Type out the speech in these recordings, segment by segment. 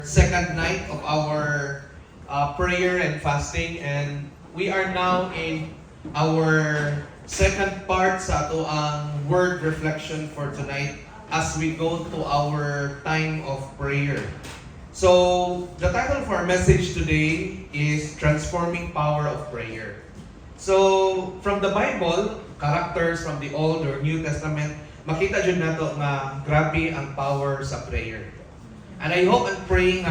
Second night of our prayer and fasting, and we are now in our second part sa ato ang word reflection for tonight as we go to our time of prayer. So, the title of our message today is Transforming Power of Prayer. So, from the Bible, characters from the Old or New Testament, makita dyan nato nga grabe ang power sa prayer. And I hope and praying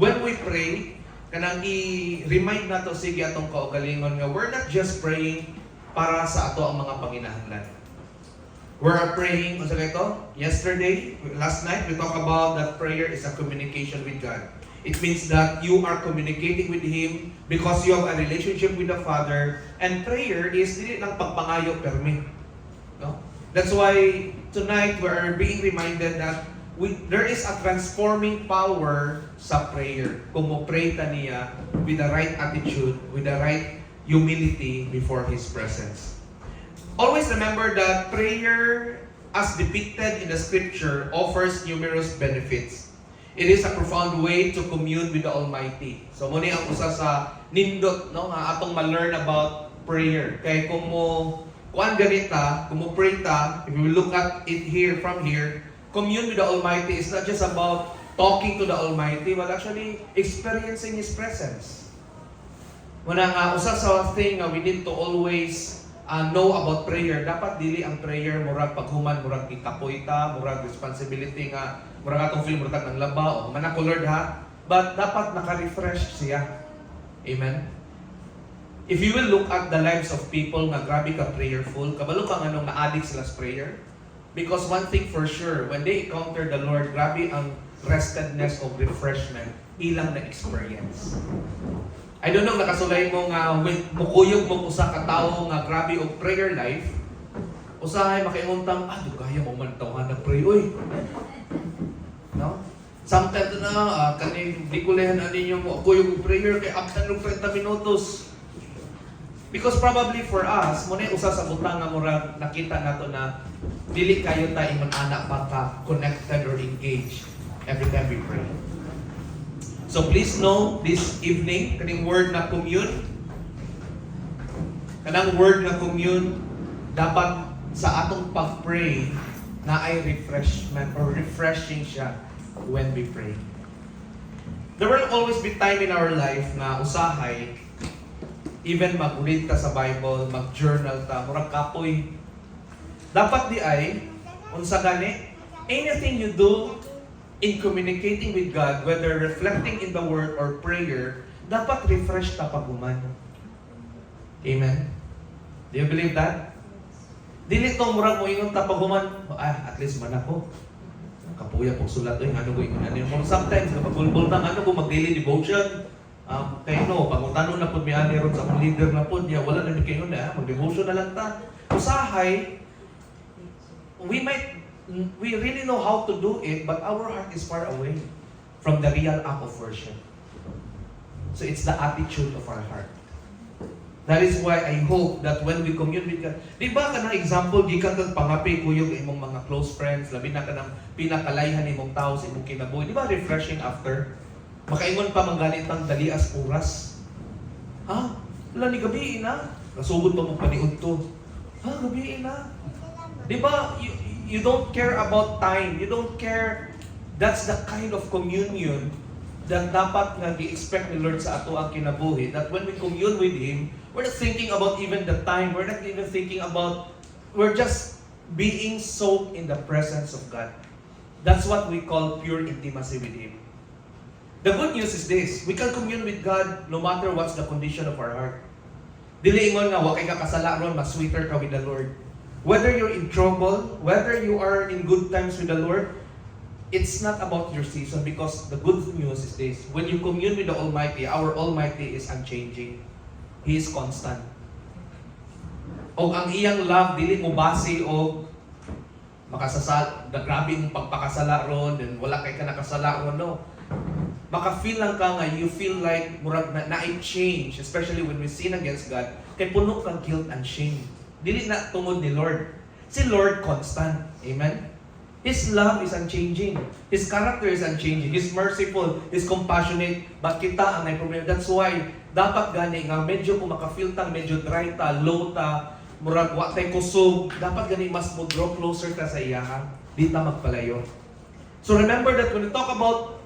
when we pray, kanang i-remind nato sige atong kaugalingon nga we're not just praying para sa ato ang mga panginahanglan. We're praying, unsa kay ito? Last night, we talked about that prayer is a communication with God. It means that you are communicating with Him because you have a relationship with the Father, and prayer is dili lang pagpangayo permi. No? That's why tonight we are being reminded that there is a transforming power sa prayer. Kung mo pray ta niya with the right attitude, with the right humility before His presence. Always remember that prayer, as depicted in the Scripture, offers numerous benefits. It is a profound way to commune with the Almighty. So, muna ang usa sa nindot, no, nga atong ma-learn about prayer. Kaya kung mo pray ta, if we look at it from here, commune with the Almighty is not just about talking to the Almighty, but actually experiencing His presence. Muna nga, usa sa thing we need to always know about prayer. Dapat dili ang prayer murag paghuman, murag ikapoy ta, murag responsibility nga, murag atong feel murag ng laba, o manako Lord ha. But dapat naka-refresh siya. Amen? If you will look at the lives of people nga grabe ka prayerful, kabalo ka nga nung na-addict sila sa prayer. Because one thing for sure, when they encounter the Lord, grabe ang restedness of refreshment, ilang na-experience. I don't know, nakasulay mo nga, mukuyog mo usa ka tao nga grabe og prayer life, usahay makiuntang, dugaya mo man tawhan na pray, oy. No? Sometimes na, kaning di ko lehan ninyo mo, kuyog og prayer, kay abtan ng 30 minutos. Because probably for us, muna usa sa butang nga murag nakita nato na dili kayo ta imong anak pa ka connected or engaged every time we pray. So please know this evening, kanang word na commune, dapat sa atong pag-pray na ay refreshment or refreshing siya when we pray. There will always be time in our life na usahay, even mag-read ta sa Bible, mag-journal ta, murag kapoy. Dapat di ay, unsa gani, anything you do in communicating with God, whether reflecting in the Word or prayer, dapat refresh ta paguman. Amen? Do you believe that? Dili tong murag mo ingon ta paguman, at least man ako. Kapuya po sulat oy ano ko ingon ano. Sometimes kapag bulbul ta ano ko mag-daily devotion, kay no, pagutano na pud mi ani ron sa akong leader na pud niya, wala na mi kayo na, mag-devotion na lang ta. Usahay, we really know how to do it, but our heart is far away from the real act of worship. So it's the attitude of our heart. That is why I hope that when we commune with God, di ba ka ng example, gikan kang pangapi, kuyog imong mga close friends, labi na ka ng pinakalayhan imong tao sa imong kinabuhi. Di ba refreshing after? Makaingon pa mangganit ang dalias oras. Wala ni gabi na. Nasugod pa mong paniud to. Gabi na. Di ba, you don't care about time. You don't care. That's the kind of communion that dapat nga gi-expect ni Lord sa ato ang kinabuhi. That when we commune with Him, we're not thinking about even the time. We're not even thinking about, we're just being soaked in the presence of God. That's what we call pure intimacy with Him. The good news is this, we can commune with God no matter what's the condition of our heart. Dili ingon nga, wakay ka kasala ron, mas sweeter ka with the Lord. Whether you're in trouble, whether you are in good times with the Lord, it's not about your season, because the good news is this. When you commune with the Almighty, our Almighty is unchanging. He is constant. O ang iyang love, dili mo base o grabe mong pagpakasala ron, then wala kay ka nakasala ron, no. Maka-feel lang ka nga, you feel like murag na-change, especially when we sin against God, kay puno kang guilt and shame. Dili na tungod ni Lord. Si Lord constant. Amen? His love is unchanging. His character is unchanging. He's merciful. He's compassionate. But kita ang may problema. That's why, dapat gani nga medyo kung makafeel ta, medyo dry ta, low ta, murag wa tay kusog, dapat gani mas mo draw closer ka sa iyahan. Di ta magpalayo. So remember that when we talk about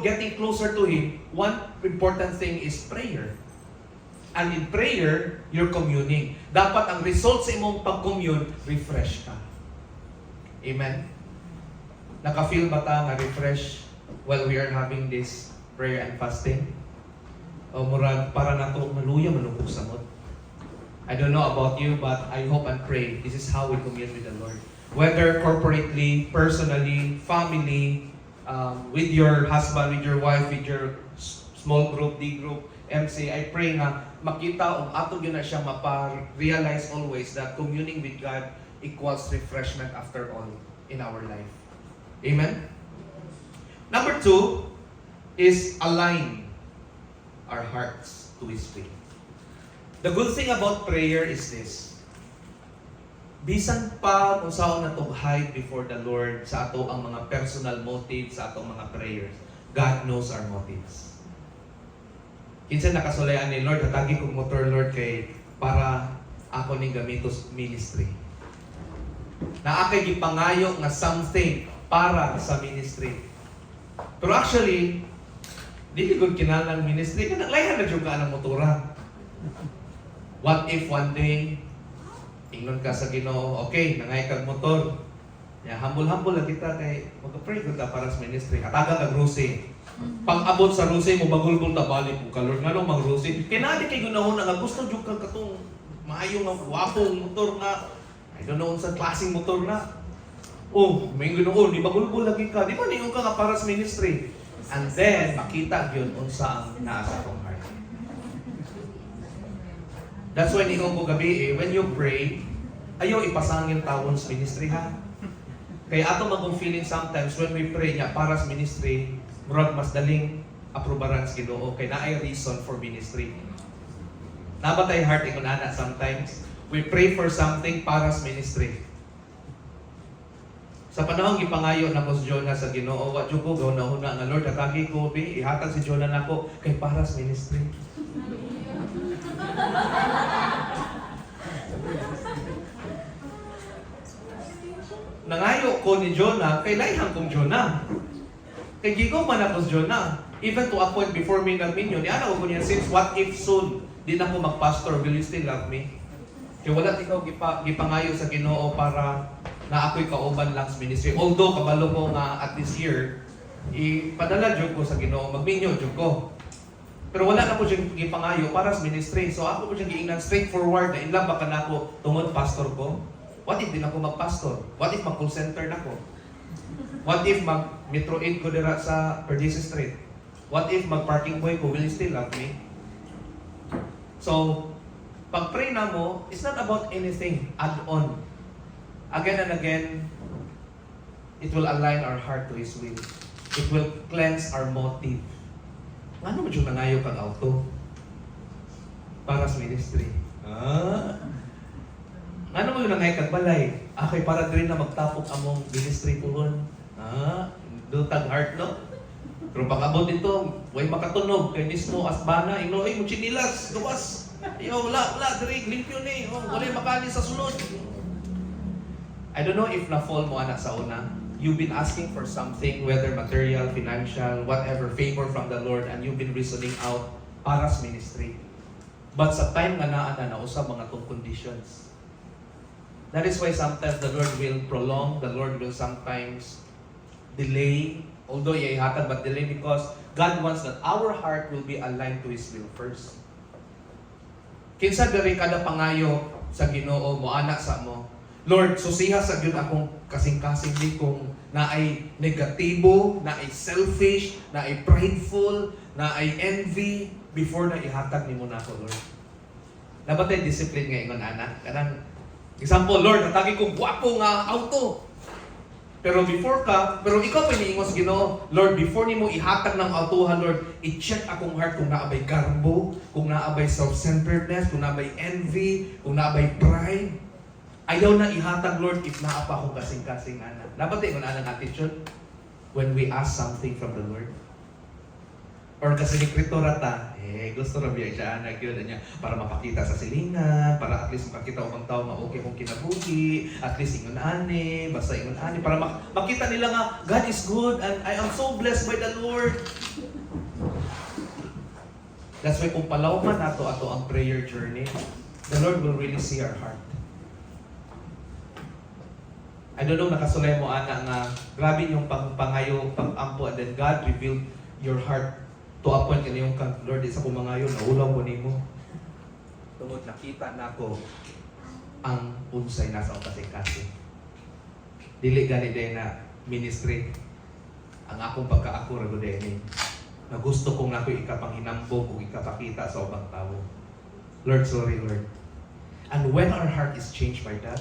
getting closer to Him, one important thing is prayer. And in prayer, you're communing. Dapat ang result sa imong pag-commune, refresh ka. Amen? Naka-feel ba ta nga refresh while we are having this prayer and fasting? O murag para na ito maluya manungkog samot. I don't know about you, but I hope and pray this is how we commune with the Lord. Whether corporately, personally, family, with your husband, with your wife, with your small group, D group, MC, I pray nga makita ato yun na siya mapa-realize always that communing with God equals refreshment after all in our life. Amen? Number 2 is align our hearts to His will. The good thing about prayer is this. Bisan pa kung saan natong hide before the Lord sa ato ang mga personal motives, sa atong mga prayers, God knows our motives. Kinsa nakasulayan ni Lord, hatagi kong motor Lord kay para ako ning gamitos ministry. Na akay gipangayo nga something para sa ministry. Pero actually, dili gud kinahanglan ministry kana layan na jud ka ang motora. What if one day ingnon ka sa Ginoo, okay, nangay kag motor. Ya humble lang kita kay magpa-pray gud ka para sa ministry. Hataga kag rosy. Pag-abot sa rosy mo bagulgol ta balik ko kalor ngano mang rosy. Kinadi kay gunahon nga gusto jud kag katong maayo nga gwapong motor nga I don't know sa klaseng motor na. Oh, may Ginoo, di bagulgol lagi ka. Di ba niyo ka nga para sa ministry? And then makita gyud unsa ang naa sa atong heart. That's why ningon ko gabi when you pray, ayaw ipasangin tawon sa ministry ha. Kaya ato magong feeling sometimes when we pray niya para sa ministry, murag mas daling aprobaran sa Ginoo kay naay reason for ministry. Nabatay heart ingon ana sometimes we pray for something para sa ministry. Sa panahon gipangayo na ko si Jonah sa Ginoo, wa jud ko gawna-una nga Lord, atagi ko bi ihatag si Jonah nako kay para sa ministry. Nangayo ko ni Jonah kay layhang kong Jonah. Kay gigaw man ako si Jonah. Even to a point before me nagminyo, ni ana ko niya since what if soon di na ko magpastor, will you still love me? Kaya wala ikaw gipangayo sa Ginoo para na ako'y kauban lang sa ministry. Although kabalo ko nga at this year, ipadala jud ko sa Ginoo, magminyo jud ko. Pero wala na ko siyang gipangayo para sa ministry. So ako po siyang giingnan straightforward na inlang baka na ako tungod pastor ko. What if di na ako magpastor? What if mag-call center na ko? What if mag-metro 8 ko dira sa Perdices Street? What if mag-parking boy ko? Will you still love me? So, pag-pray na mo, it's not about anything. Add on. Again and again, it will align our heart to His will. It will cleanse our motive. Ano mo dyan nangayo kang auto? Para sa ministry. Ano mo yung nangayo kang balay? Kay para din na magtapok among ministry puhon. Dutag heart, no? Pero pag-abot dito, way makatunog. Kay mismo asbana, inoy mo chinilas, gawas. Wala, diri, limpyo ni. Wala makali sa sunod. I don't know if na-fall mo anak sa una. You've been asking for something, whether material, financial, whatever, favor from the Lord, and you've been reasoning out para sa ministry. But sa time nga naa na usab mga tong conditions. That is why sometimes the Lord will prolong, the Lord will sometimes delay, although ihatag but delay because God wants that our heart will be aligned to His will first. Kinsa diri kada pangayo sa Ginoo mo anak sa mo. Lord, susiha sa gyud akong kasing-kasing di kung naay negatibo, naay selfish, naay prideful, naay envy before na ihatag nimo nako, Lord. Nabatay discipline nga ingon ana. Kanang example, Lord, natagi kong gwapo nga auto. Pero ikaw pa niingon sa Ginoo, Lord, before nimo ihatag ng autohan, Lord, i-check akong heart kung naabay garbo, kung naabay self-centeredness, kung naabay envy, kung naabay pride. Ayaw na ihatag, Lord, if naapa akong kasing-kasing anak. Napati mo na ang attitude when we ask something from the Lord. Or kasi ni Krito rata, gusto na biya siya, nagyod niya, para mapakita sa silingan, para at least makita ko kung tao nga okay kung kinabuhi, at least ingon ani, basta ingon ani, para makita nila nga, God is good and I am so blessed by the Lord. That's why kung palawman nato ato ang prayer journey, the Lord will really see our heart. I don't know, nakasulay mo ana nga, grabe yung pangayo, pang-ampo, and then God revealed your heart to a point in yung Lord, isa ko mangayo, naulaw ko nimo. Tungod nakita na ko ang unsay nasa akong kasing-kasing. Dili gani din na ministry ang akong pagkaako rago din na gusto kong nako ikapanghinambog o ikapakita sa ubang tao. Lord, sorry Lord. And when our heart is changed by that,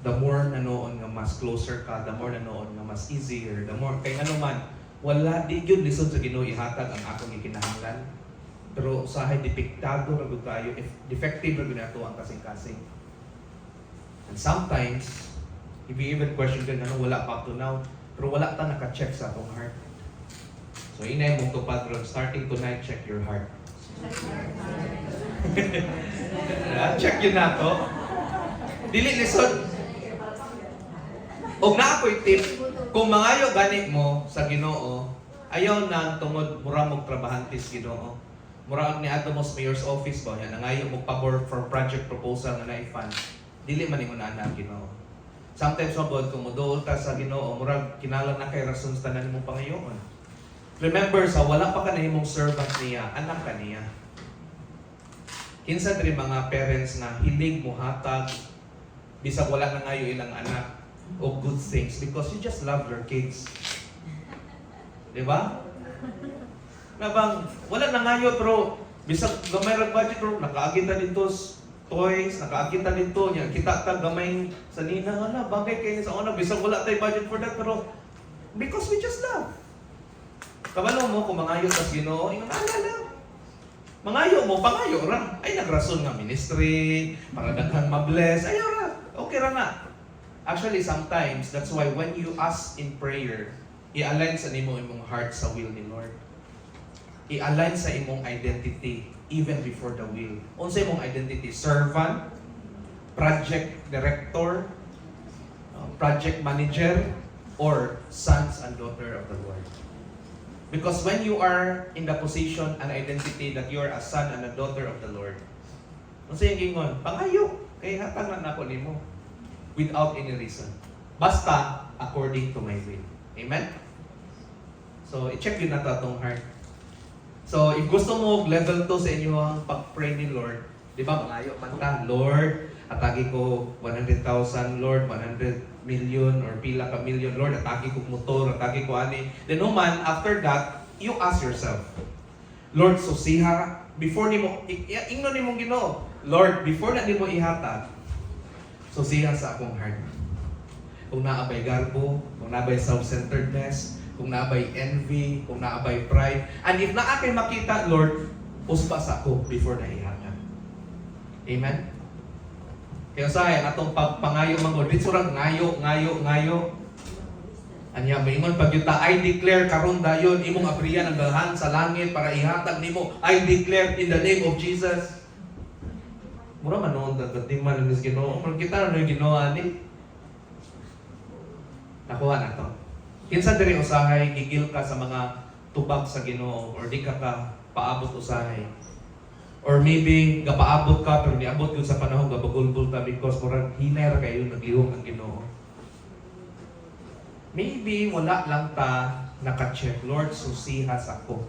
the more nanoon nga mas closer ka, the more nanoon nga mas easier, the more kay ano man, wala di gyud lisod sa Ginoo ihatag ang akong gikinahanglan. Pero usahay depektado ra gud kayo, if defective ra gud nato ang kasing-kasing. And sometimes if you even question ka ano wala pa up to now, pero wala ta naka-check sa atong heart. So inay mong tupad ron, starting tonight, check your heart. Check yun na to. Dili lisod. Og na ako'y tip, kung mangayo gani mo sa Ginoo, ayaw nang tungod mura mong trabahantes Ginoo. Mura ni ato mo sa mayor's office ba, yan, nangayo mo pabor for project proposal na na-fund. Dili man ingon ana ang Ginoo. Sometimes mabod kung muduol ka sa Ginoo, mura kinahanglan na kay rason sa tanan imong pangayoon. Remember, sa wala pa ka na imong servant niya, anak ka niya. Kinsa diri mga parents na hilig mo hatag bisag wala na ngayo ilang anak of good things because you just love your kids. Di ba? Na bang, wala na ngayo pero bisag gamay ra budget pero nakaagita dito toys, nakaagita dito nya kita ta gamay sa nina wala bagay kay sa una bisag wala tay budget for that pero because we just love. Kabalo mo kung mangayo sa Ginoo, ingon ala. Mangayo mo, pangayo ra. Ay nagrason nga ministry para daghang mabless. Ayaw ra. Okay ra na. Actually, sometimes, that's why when you ask in prayer, i-align sa nimo imong heart sa will ni Lord. I-align sa imong identity even before the will. Unsa imong identity? Servant, project director, project manager, or sons and daughter of the Lord. Because when you are in the position and identity that you are a son and a daughter of the Lord, unsa yung gingon? Pangayo, kay hatag na nako nimo. Without any reason. Basta according to my will. Amen? So, i-check yun na itong heart. So, if gusto mo level 2 sa inyo ang pag-pray ni Lord, di ba, mangayo man ka, Lord, atagi ko 100,000, Lord, 100 million, or pila ka million, Lord, atagi ko motor, atagi ko ani. Then, man, after that, you ask yourself, Lord, susiha, before ni mo, ingno ni mong Ginoo, Lord, before na ni mo ihatag, so siya sa akong heart. Kung naabay garbo, kung naabay self-centeredness, kung naabay envy, kung naabay pride, and if naakay makita, Lord, uspa sa ako before na ihatag. Amen? Kaya sa atong pagpangayo mga dito rang ngayo. Anya maingon pag yuta, I declare karon dayon imong abriyan ang dalhan sa langit para ihatag nimo. I declare in the name of Jesus. Mura man noon dagdating man ni Ginoo. Mura kita na Ginoo ani. Nakuha na to. Kinsa diri usahay gigil ka sa mga tubag sa Ginoo or di ka paabot usahay. Or maybe gapaabot ka pero niabot gyud sa panahon gabagulbul ta because mura hinay ra kayo naglihok ang Ginoo. Maybe wala lang ta naka-check, Lord, susihas ako.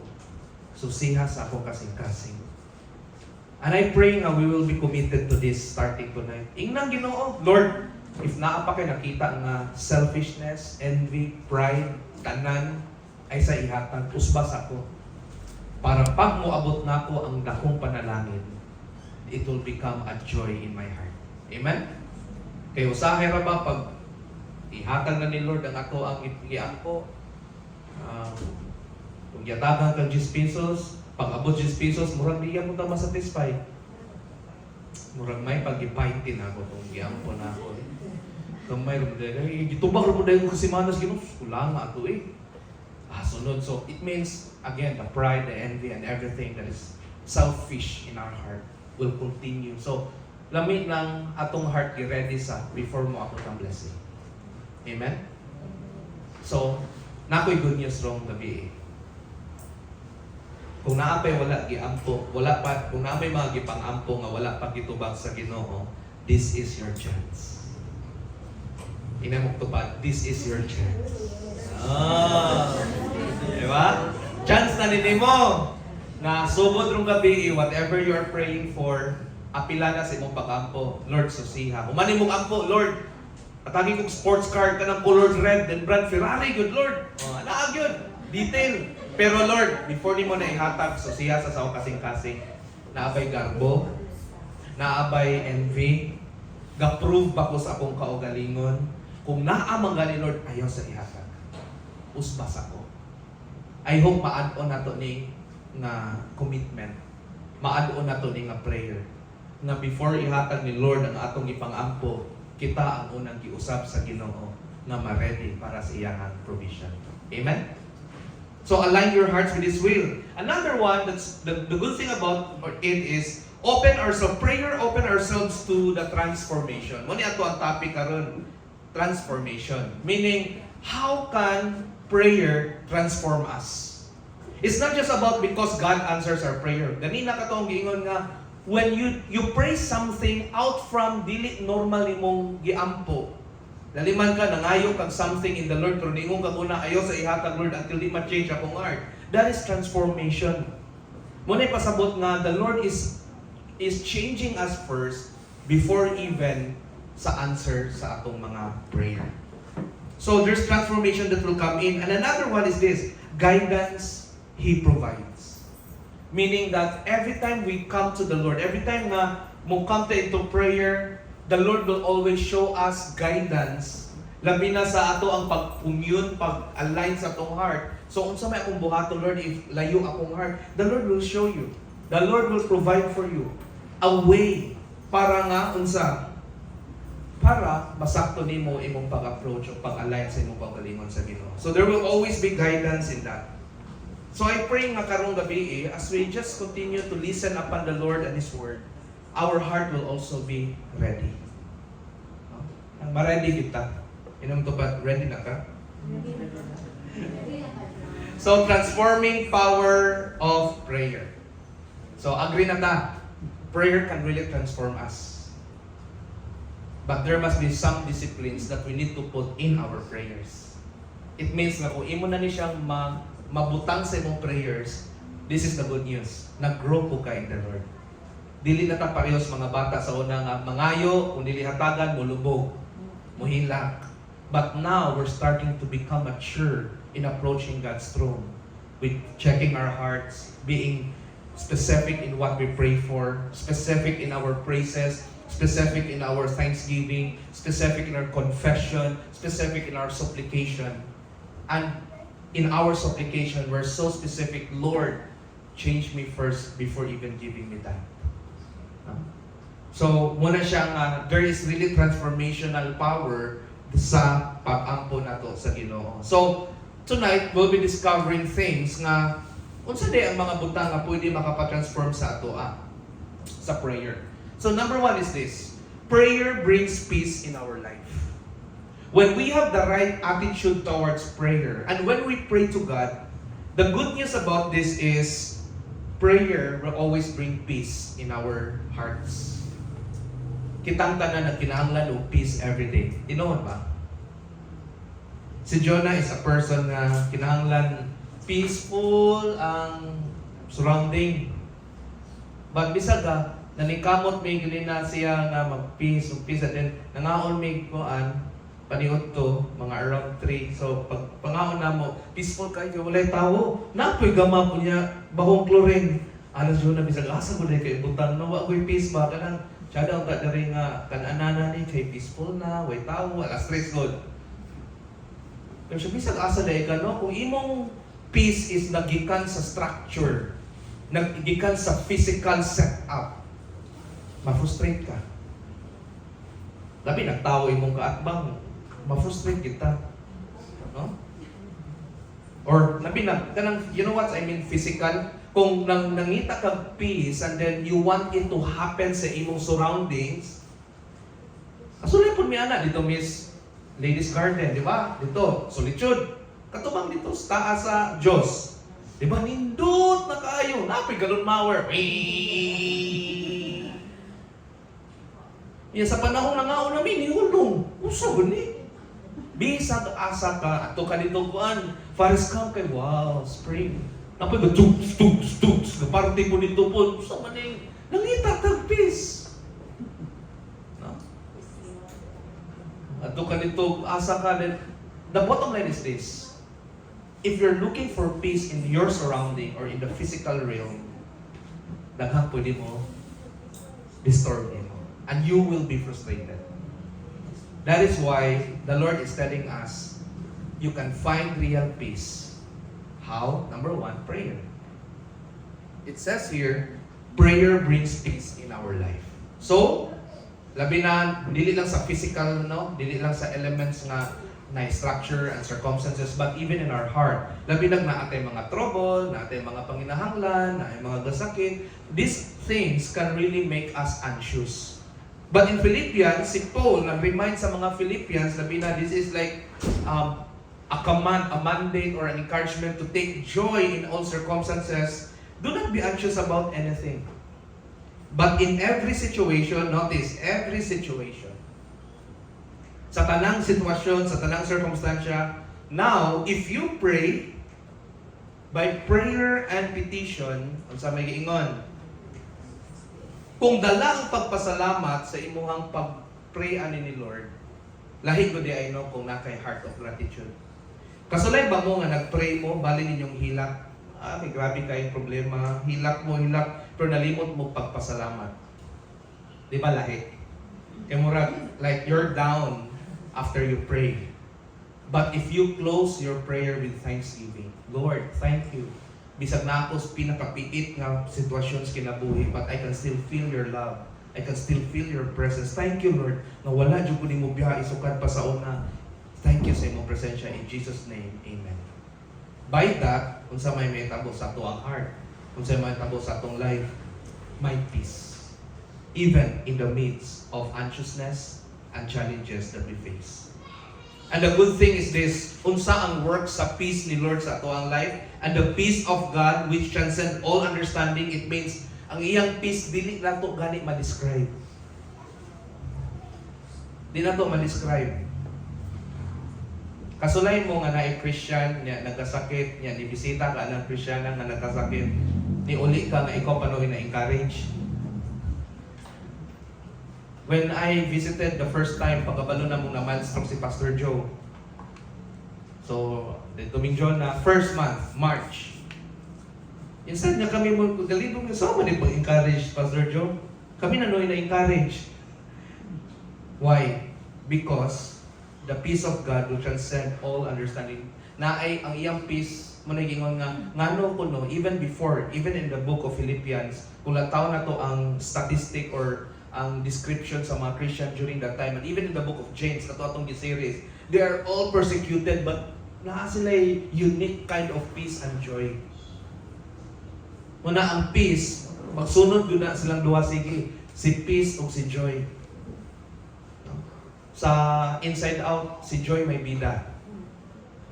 Susihas ako kasing-kasing. And I pray nga we will be committed to this starting tonight. Ingnan Ginoo, Lord, if naa pa kay nakita nga selfishness, envy, pride, tanan, ay sa ihatag, usbas ako. Para pag moabot na ako ang dakong panalangin, it will become a joy in my heart. Amen? Kaya usahay ra ba pag ihatag na ni Lord ang ato ang iangko, kung yatagan kang 10 pesos, pag-abot 10 pesos, murag diya mo ta masatisfy. Murag may pag-ipaintin ako itong giyampo na ako. Kamay rin mo dahil, gitubak rin mo dahil ko si Manas, kulang nga ito eh. Sunod. So, it means, again, the pride, the envy, and everything that is selfish in our heart will continue. So, lamit ng atong heart i-ready sa before mo ako ng blessing. Amen? So, nako'y good news wrong gabi eh. Kung naapay wala giampo, wala pa, kung naapay mga gipang-ampo nga wala pa gitubag sa Ginoo, this is your chance. Inamok tupad, this is your chance. Diba? Chance na ninimo na subod rong gabi, whatever you are praying for, apila na sa imong pag-ampo. Lord, susiha. Humani mong ampo, Lord, atagi kong sports car ka ng color red, then brand Ferrari, good Lord. Alaag yun. Detail. Pero Lord, before ni mo na ihatag, susiha sa sao kasing-kasing, naabay garbo, naabay envy, ga-prove ba ko sa akong kaugalingon, kung naamang gani Lord, ayaw sa ihatag. Usbas ako. I hope ma-add-on na to ni nga commitment. Ma-add-on na to ni nga prayer. Na before ihatag ni Lord ang atong ipang-ampo, kita ang unang giusap sa Ginoo na ma-ready para sa iyang provision. Amen? So align your hearts with His will. Another one, that's the good thing about it is open ourselves, prayer, open ourselves to the transformation. Muna ato ang topic karon, transformation. Meaning, how can prayer transform us? It's not just about because God answers our prayer. Ganina ka itong giingon nga, when you pray something out from dili normal imong giampo, laliman ka, nangayo kag something in the Lord, pero ningon ka muna, ayaw sa ihatag Lord until di ma-change akong heart. That is transformation. Muna'y pasabot nga, the Lord is changing us first before even sa answer sa atong mga prayer. So there's transformation that will come in. And another one is this, guidance He provides. Meaning that every time we come to the Lord, every time na mo come to into prayer, the Lord will always show us guidance. Labi na sa ato ang pag-commune, pag-align sa atong heart. So unsa may akong buhaton, Lord, if layo akong heart, the Lord will show you. The Lord will provide for you a way para nga unsa, para masakto nimo imong pag-approach o pag-align sa imong pagalingon sa Ginoo. So there will always be guidance in that. So I pray nga karong gabi as we just continue to listen upon the Lord and His Word, our heart will also be ready. Ma-ready kita. Inom to ba? Ready na ka? So transforming power of prayer. So agree na ta. Prayer can really transform us. But there must be some disciplines that we need to put in our prayers. It means na kung imo na ni siyang mabutang sa imong prayers, this is the good news. Nag-grow po ka in the Lord. Dili na ta parehas mga bata sa una nga mangayo, kung dili hatagan, mulubog, muhilak. But now, we're starting to become mature in approaching God's throne. With checking our hearts, being specific in what we pray for, specific in our praises, specific in our thanksgiving, specific in our confession, specific in our supplication. And in our supplication, we're so specific, Lord, change me first before even giving me that. So, muna siyang, there is really transformational power sa pag-ampo na to sa Ginoo. So, tonight, we'll be discovering things nga, unsa di ang mga butang nga pwede makapatransform sa ato sa prayer. So, number one is this, prayer brings peace in our life. When we have the right attitude towards prayer, and when we pray to God, the good news about this is prayer will always bring peace in our hearts. Kitang tanan na kinahanglan og peace every day. Tinuod ba? Si Jonah is a person na kinahanglan peaceful ang surrounding. But bisag nanikamot may gilina siya nga mag-peace, peace, and then nangaon may kuan paniot to, mga around 3. So, pag pangaon na mo, peaceful kayo, walay tao. Napoy gama po niya, bahong chlorine. Alas yun na, bisag asa ko na kayo, butang na, wakoy peace ba? Kanang, siya daw ka na rin nga, kananana ni, kay peaceful na, way tao, wala stress good. Pero siya, bisag asa na ka, no? Kung imong peace is nagikan sa structure, nagikan sa physical setup, ma-frustrate ka. Labi, nagtao imong kaatbang, ma-frustrate kita. No? Or labi na kanang you know what I mean physical kung nangita ka peace and then you want it to happen sa imong surroundings. Asulay pud mi ana dito Miss Ladies Garden, di ba? Dito solitude. Katubang dito sa taas sa Diyos. Di ba nindot na kaayo, napay galon mower. Yan sa panahon na nga namin ihulong. Usa gani. Bisag asa ka ato ka dito kuan. Forest Camp kay wow, spring. Napay ba tugs. Parte po nito po. Usa man ning nangita tagpis. No? Ato ka dito asa ka din. The bottom line is this. If you're looking for peace in your surrounding or in the physical realm, daghang pwede mo disturb mo. And you will be frustrated. That is why the Lord is telling us, you can find real peace. How? Number one, prayer. It says here, prayer brings peace in our life. So, labi na, dili lang sa physical, no? Dili lang sa elements na structure and circumstances, but even in our heart. Labi lang na atay mga trouble, na atay mga panginahanglan, na atay mga gasakit. These things can really make us anxious. But in Philippians, si Paul nag-remind sa mga Philippians, labi na, this is like a command, a mandate, or an encouragement to take joy in all circumstances. Do not be anxious about anything. But in every situation, notice, every situation, sa tanang sitwasyon, sa tanang circumstansya, now, if you pray, by prayer and petition, unsa may giingon, kung dala ang pagpasalamat sa imuhang pag-pray ani ni Lord, lahi ko di ay no kung nakay heart of gratitude. Kasulay ba mo nga nag-pray mo, bali ninyong hilak, may grabe kayong problema, hilak, pero nalimot mo pagpasalamat. Di ba lahi? Kaya murag, like you're down after you pray. But if you close your prayer with thanksgiving, Lord, thank you. Bisag na ako sa pinakapiit nga sitwasyon sa kinabuhi, but I can still feel your love. I can still feel your presence. Thank you, Lord, na wala dyan ko ni mo biya, isukad pa sa una. Thank you sa imong presensya. In Jesus' name, Amen. By that, kung sa may tabo sa ato ang heart, kung sa may tabo sa atong life, my peace. Even in the midst of anxiousness and challenges that we face. And the good thing is this, unsa ang work sa peace ni Lord sa ato ang life, and the peace of God which transcends all understanding, it means, ang iyang peace, dili na to gani ma-describe. Di na to ma-describe. Kasulay mo nga na Christian, niya nagkasakit, niya nibisita ka ng Christian nga nagkasakit, ni uli ka nga ikaw paano na-encourage. When I visited the first time, pagkabalo na mong na-milestone si Pastor Joe. So, Domingo na first month, March. Instead na kami mo, galibong na sa ni encourage Pastor Joe. Kami na na-encourage. Why? Because the peace of God will transcend all understanding. Na ay ang iyang peace mo nagingon nga ngano ko no, even before, even in the book of Philippians, kung lataw na to ang statistic or ang description sa mga Christian during that time, and even in the book of James, na to atong series, they are all persecuted, but naa sila unique kind of peace and joy. Muna ang peace, magsunod yun na silang duha, sige, si peace o si joy. Sa inside out, si joy may bida.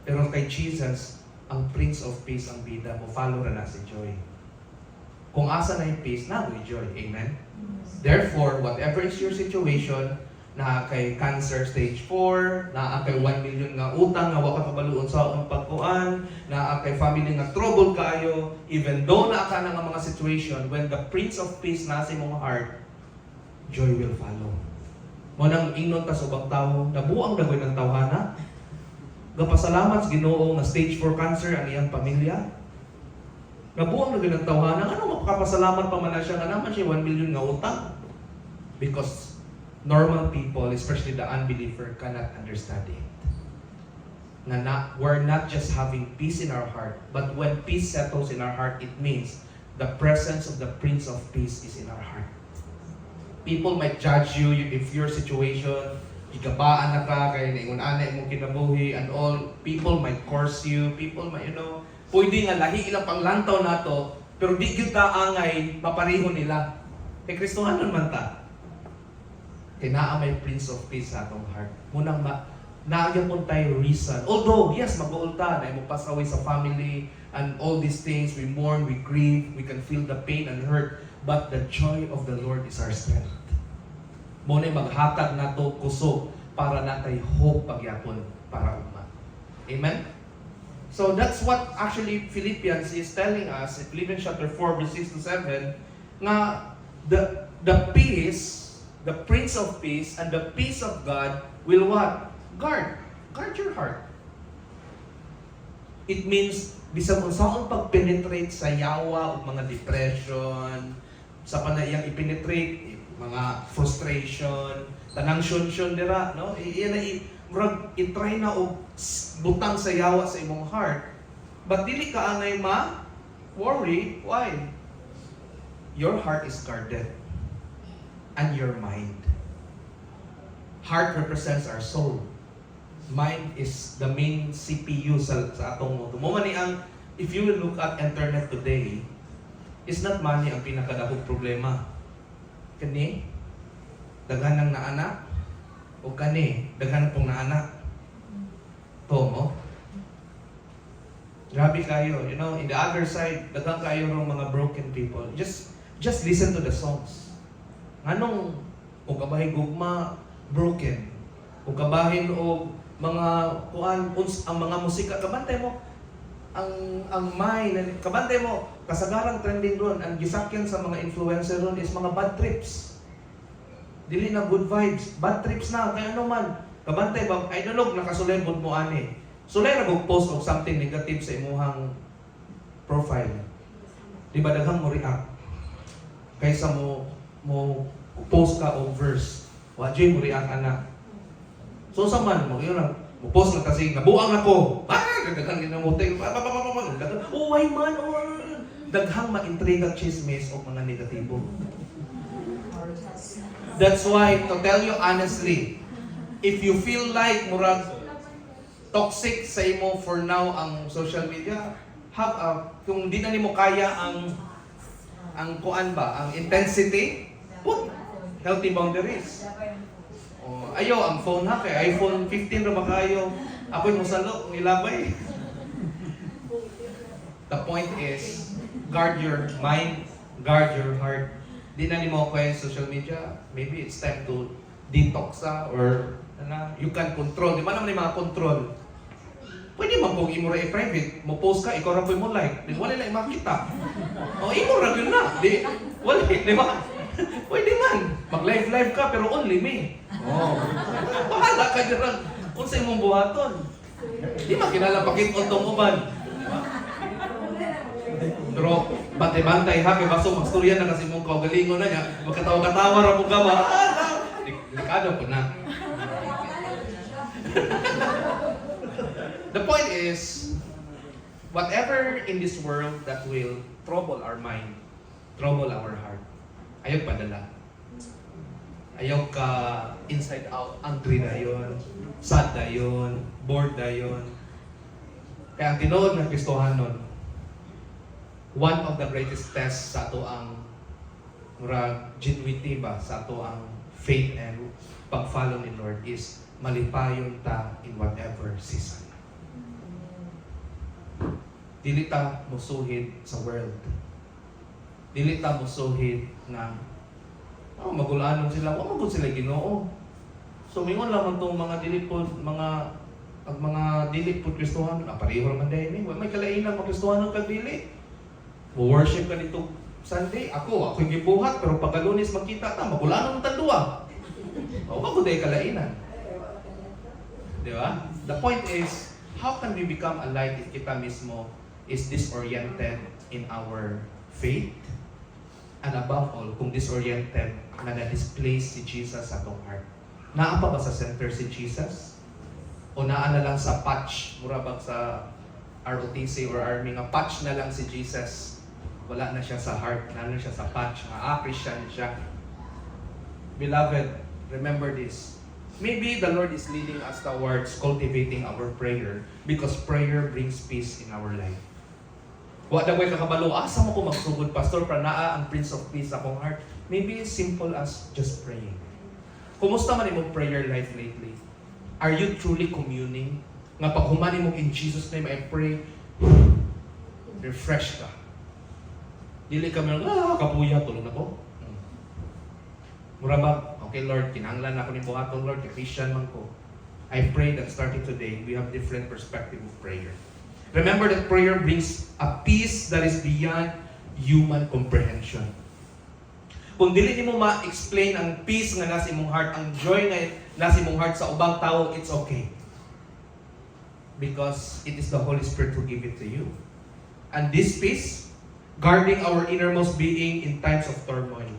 Pero kay Jesus, ang Prince of Peace ang bida mo, follow na si joy. Kung asa na yung peace, na may joy. Amen? Therefore, whatever is your situation, na kay cancer stage 4, na kay 1 million nga utang nga waka kabaluon sa akong pagkuan, na kay family nga trouble kayo, even though na ka nga mga situation, when the Prince of Peace na sa imong heart, joy will follow. Mo nang ingnon ta sa ubang tawo, nabuang dagoy ng tawhana. Gapasalamat sa Ginoo nga stage 4 cancer ang iyang pamilya. Nabuang dagoy ng tawhana, ano makapasalamat pa man na siya nga naman siya 1 million nga utang? Because normal people, especially the unbeliever, cannot understand it. We're not just having peace in our heart, but when peace settles in our heart, it means the presence of the Prince of Peace is in our heart. People might judge you if your situation gigabaan na ka, kaya naingon-ana imong kinabuhi, and all, people might curse you, people might, pwede nga lahi ilang panglantaw nato, pero di gyud ta angay mapareho nila. Kay Kristohanon man ta. Kay naa may Prince of Peace sa atong heart. Munang naagyan mo tayo reason. Although, yes, mag-uulta, na mo pass away sa family, and all these things, we mourn, we grieve, we can feel the pain and hurt, but the joy of the Lord is our strength. Muna maghatag na to kusog para natay hope pagyapon para umma. Amen? So that's what actually Philippians is telling us in Philippians chapter 4 verse 6 to 7 nga the peace, the Prince of Peace and the peace of God will what? Guard your heart. It means bisag unsaon pag-penetrate sa yawa o mga depression, sa panayang i-penetrate mga frustration, tanang syun dira, no? Iyan na murag i-try na og butang sa yawa sa imong heart. But dili ka angay worry. Why? Your heart is guarded. And your mind. Heart represents our soul. Mind is the main CPU sa atong mundo. Mo man ni ang if you will look at internet today, is not money ang pinakadakong problema. Kani daghan ng naanak o kani daghan pong naanak. To mo. Grabe kayo, in the other side, daghan kayo ng mga broken people. Just listen to the songs. Anong kung kabahin gugma broken, kung kabahin o mga ang mga musika kabantay mo ang mind kabantay mo kasagaran trending ron ang gisakyan sa mga influencer ron is mga bad trips. Dili na good vibes, bad trips na kaya ano man kabantay ba I don't know nakasulay mo ani. Sulay ra og post og something negative sa imuhang profile. Di ba daghang mo react kaysa mo post ka og verse. Wa jay mo react ana. So sa man mo yun mo post na kasi nabuang ako. Daghang ginamutay. Oh, why man? Daghang ma-intrigue chismis o mga negatibo. That's why, to tell you honestly, if you feel like murag toxic sa imo for now ang social media, kung di na nimo kaya ang kuan ba, ang intensity, put healthy boundaries. Ayaw ang phone ha, kay iPhone 15 ra makayo. Ako'y musalo, nilabay. The point is, guard your mind, guard your heart. Di na nimo kay social media, maybe it's time to detox or you can control. Di ba naman yung mga control? Pwede man kung imo ra i-private, mo post ka, ikaw ra po mo like, di wala na makita. O imo ra yun na, di wala, di ba? Pwede man, mag-live ka pero only me. Bahala ka dyan. Kung sa imong buhaton. Di makinala pakit untong uban. Pero bantay-bantay ha, kay baso magstorya na kasi mong kaugalingon na niya. Magkatawa-katawa ra mo ka ba? Delikado po na. The point is, whatever in this world that will trouble our mind, trouble our heart, ayaw padala. Ayaw ka inside out, angry na yun, sad na yun, bored na yun. Kaya ang tinuod ng Kristohanon, one of the greatest tests sa ato ang genuinity ba, sa ato ang faith and pag-follow ni Lord is malipayon ta in whatever season. Dili ta musuhid sa world. Dili ta musuhid na magulanon sila, magud sila Ginoo. So mingon lamang tong mga dili po mga dili po Kristohanon, pareho man dai ni, may kalainan mga Kristohanon kag dili. Worship ka nito Sunday, ako gibuhat pero pagka Lunes magkita ta, magulanon ta duwa. O magud dai kalainan. Di ba? The point is, how can we become a light if kita mismo is disoriented in our faith? And above all, kung disoriented, na na-displace si Jesus sa atong heart. Naa pa ba sa center si Jesus? O naa na lang sa patch, murabag sa ROTC or army nga patch na lang si Jesus. Wala na siya sa heart, na lang siya sa patch. Christian siya. Beloved, remember this. Maybe the Lord is leading us towards cultivating our prayer because prayer brings peace in our life. Wa na ko'y kakabalo, asa mo ko magsugod, Pastor, para naa ang Prince of Peace sa akong heart. Maybe as simple as just praying. Kumusta man imong prayer life lately? Are you truly communing? Nga pag humani mo in Jesus' name, I pray, refresh ka. Dili ka man, kapuya, tulog na ko. Mura ba, okay Lord, kinahanglan ako ni buhaton Lord, Christian man ko. I pray that starting today, we have different perspective of prayer. Remember that prayer brings a peace that is beyond human comprehension. Kung dili nimo ma-explain ang peace nga nasa imong heart, ang joy nga nasa imong heart sa ubang tao, it's okay. Because it is the Holy Spirit who give it to you. And this peace, guarding our innermost being in times of turmoil.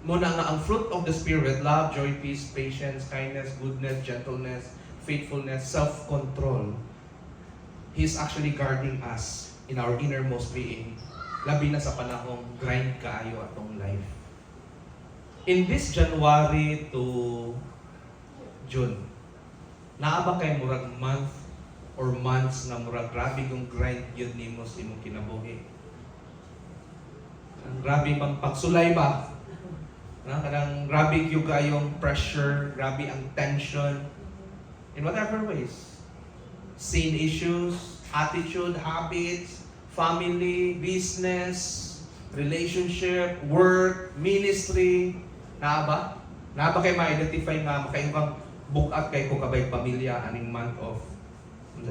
Muna nga ang fruit of the Spirit, love, joy, peace, patience, kindness, goodness, gentleness, faithfulness, self-control. He is actually guarding us in our innermost being. Labi na sa panahong grind kaayo atong life. In this January to June, naa ba kay murag month or months na murag grabe yung grind yun nimo sa imong kinabuhi? Ang grabe bang pagsulay ba? Kanang grabe yung kayong pressure, grabe ang tension, in whatever ways. Sin issues, attitude, habits, family, business, relationship, work, ministry. Naa ba? Naa ba kayo ma-identify nga makayon kang bukat kay ko kabay pamilya aning month of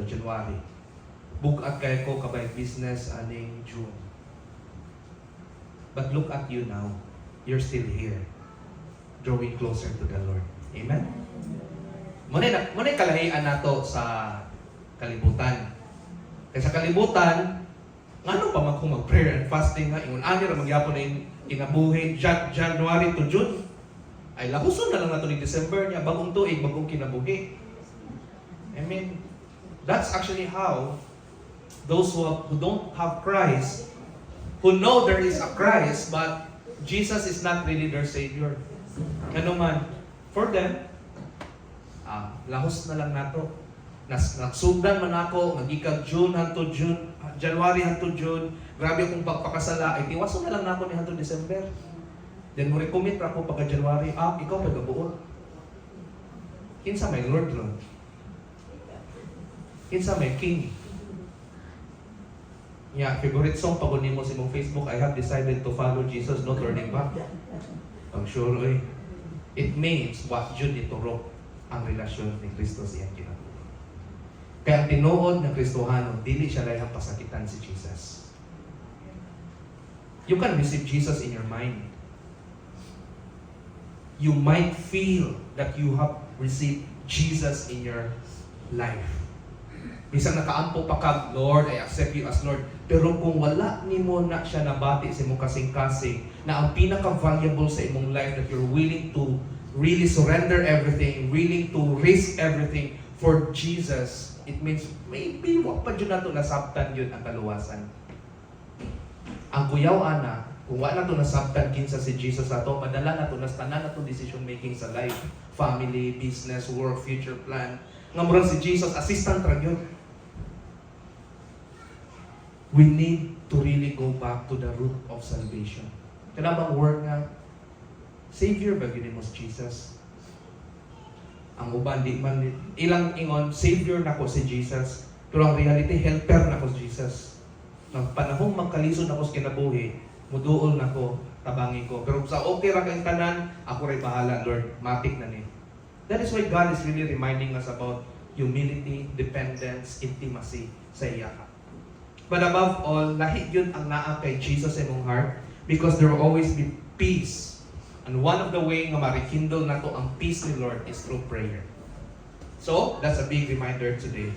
January. Bukat kay ko kabay business aning June. But look at you now. You're still here, drawing closer to the Lord. Amen? Muna'y kalahian nato sa kalibutan. Kaya sa kalibutan, ngano pa kung mag-prayer and fasting nga, ingon ani ra magyapon na yung kinabuhi, January to June, ay labuson na lang nato ni December niya, bagong tuig, bagong kinabuhi. I mean, that's actually how those who don't have Christ, who know there is a Christ, but Jesus is not really their Savior. Ano man, for them, lahos na lang nato. Nagsugdan man ako, magikag June hanto June, January hanto June, grabe akong pagpakasala, ay tiwaso na lang nako ni hanto December. Then mo recommit ra ko pagka January, ikaw pagabuot. Kinsa may Lord ron? Kinsa may King? Yeah, favorite song pag nimo sa imong Facebook, I have decided to follow Jesus, no turning back. Ang sure, oy. It means what Jud ituro ang relasyon ni Kristo sa iyang kinabuhi. Kaya ang tinuod ng Kristohano, dili siya layang pasakitan si Jesus. You can receive Jesus in your mind. You might feel that you have received Jesus in your life. Bisang nakaampo pa ka, Lord, I accept you as Lord. Pero kung wala nimo na siya nabati sa imong kasing-kasing, na ang pinaka-valuable sa imong life that you're willing to really surrender everything, willing to risk everything for Jesus, it means maybe wag pa dyan na ito nasabtan yun ang kaluwasan. Ang kuyaw ana, kung wala na ito nasabtan kinsa si Jesus ato, madala na ito nastanan na ito decision making sa life, family, business, work, future plan. Nga murang si Jesus, assistant ra yun. We need to really go back to the root of salvation. Kaya bang word nga, Savior ba yun mo si Jesus? Ang uban, di man, ilang ingon, Savior na ko si Jesus. Pero ang reality, helper na ko si Jesus. Nang panahong magkalisod ako sa kinabuhi, muduol na ko, tabangi ko. Pero sa okay ra kang tanan, ako rin bahala, Lord. Matik na ni. That is why God is really reminding us about humility, dependence, intimacy sa iya. But above all, lahi yun ang naa kay Jesus sa imong heart because there will always be peace. And one of the way nga marikindle na to ang peace ni Lord is through prayer. So, that's a big reminder today.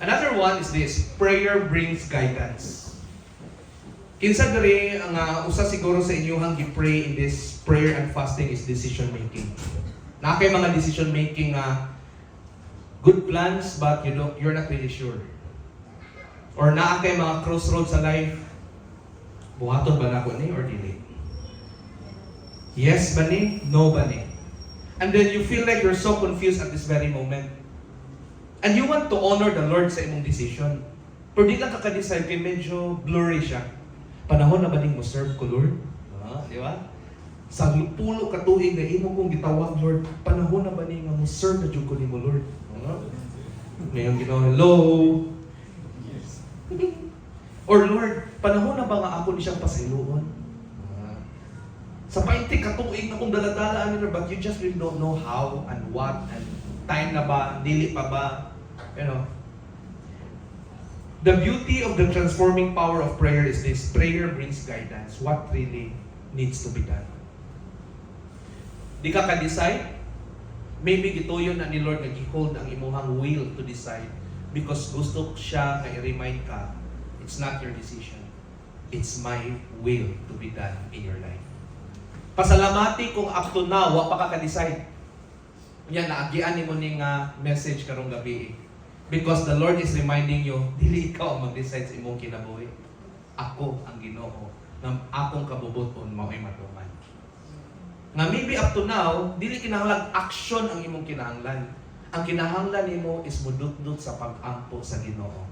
Another one is this, prayer brings guidance. Kinsa diri ang usa siguro sa inyong gi-pray in this prayer and fasting is decision making. Na kay mga decision making good plans but you're not really sure. Or naa kay mga crossroads sa life, buhaton ba nako ni or dili? Yes ba ni? No ba ni? And then you feel like you're so confused at this very moment. And you want to honor the Lord sa imong decision. Pero di lang kaka-decide kay medyo blurry siya. Panahon na ba ning mo serve ko, Lord? Di ba? Sa pulo ka tuig na imo kong gitawag, Lord, panahon na ba ning mo serve na jud ko nimo, Lord? Ngayon ginawa, hello? Or Lord, panahon na ba nga ako ni siyang pasayloon? Sa painti katuig na kung daladala ano, but you just really don't know how and what and time na ba, dili pa ba, you know. The beauty of the transforming power of prayer is this: prayer brings guidance. What really needs to be done? Di ka ka-decide? Maybe gituyon na ni Lord nag-hold ang imuhang will to decide because gusto siya na i-remind ka, it's not your decision. It's my will to be done in your life. Pasalamati kung up to now, wa pa ka ka-decide. Yan, naagian ni mo ning message karong gabi. Because the Lord is reminding you, dili ikaw ang mag-decide sa imong kinabuhi. Ako ang Ginoo ng akong kabubuton mao'y matuman. Nga maybe up to now, dili kinahanglan action ang imong kinahanglan. Ang kinahanglan nimo is mudutdut sa pag-ampo sa Ginoo.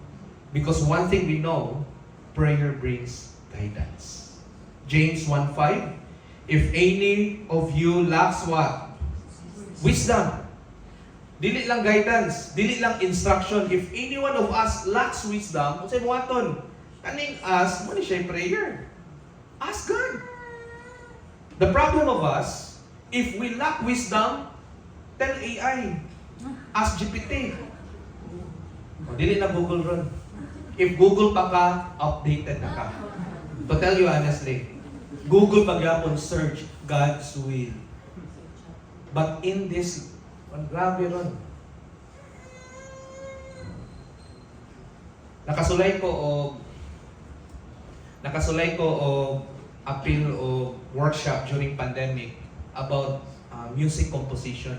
Because one thing we know, prayer brings guidance. James 1:5, if any of you lacks what? Wisdom. Dili lang guidance, dili lang instruction. If any one of us lacks wisdom, unsay mo aton? Kaning ask mo ni siya prayer. Ask God. The problem of us, if we lack wisdom, tell AI. Ask GPT. Dili na Google ron. If Google pa ka, updated na ka. To tell you honestly, Google pagyapon search God's will. But in this, grabe ron. Nakasulay ko og appeal o workshop during pandemic about music composition.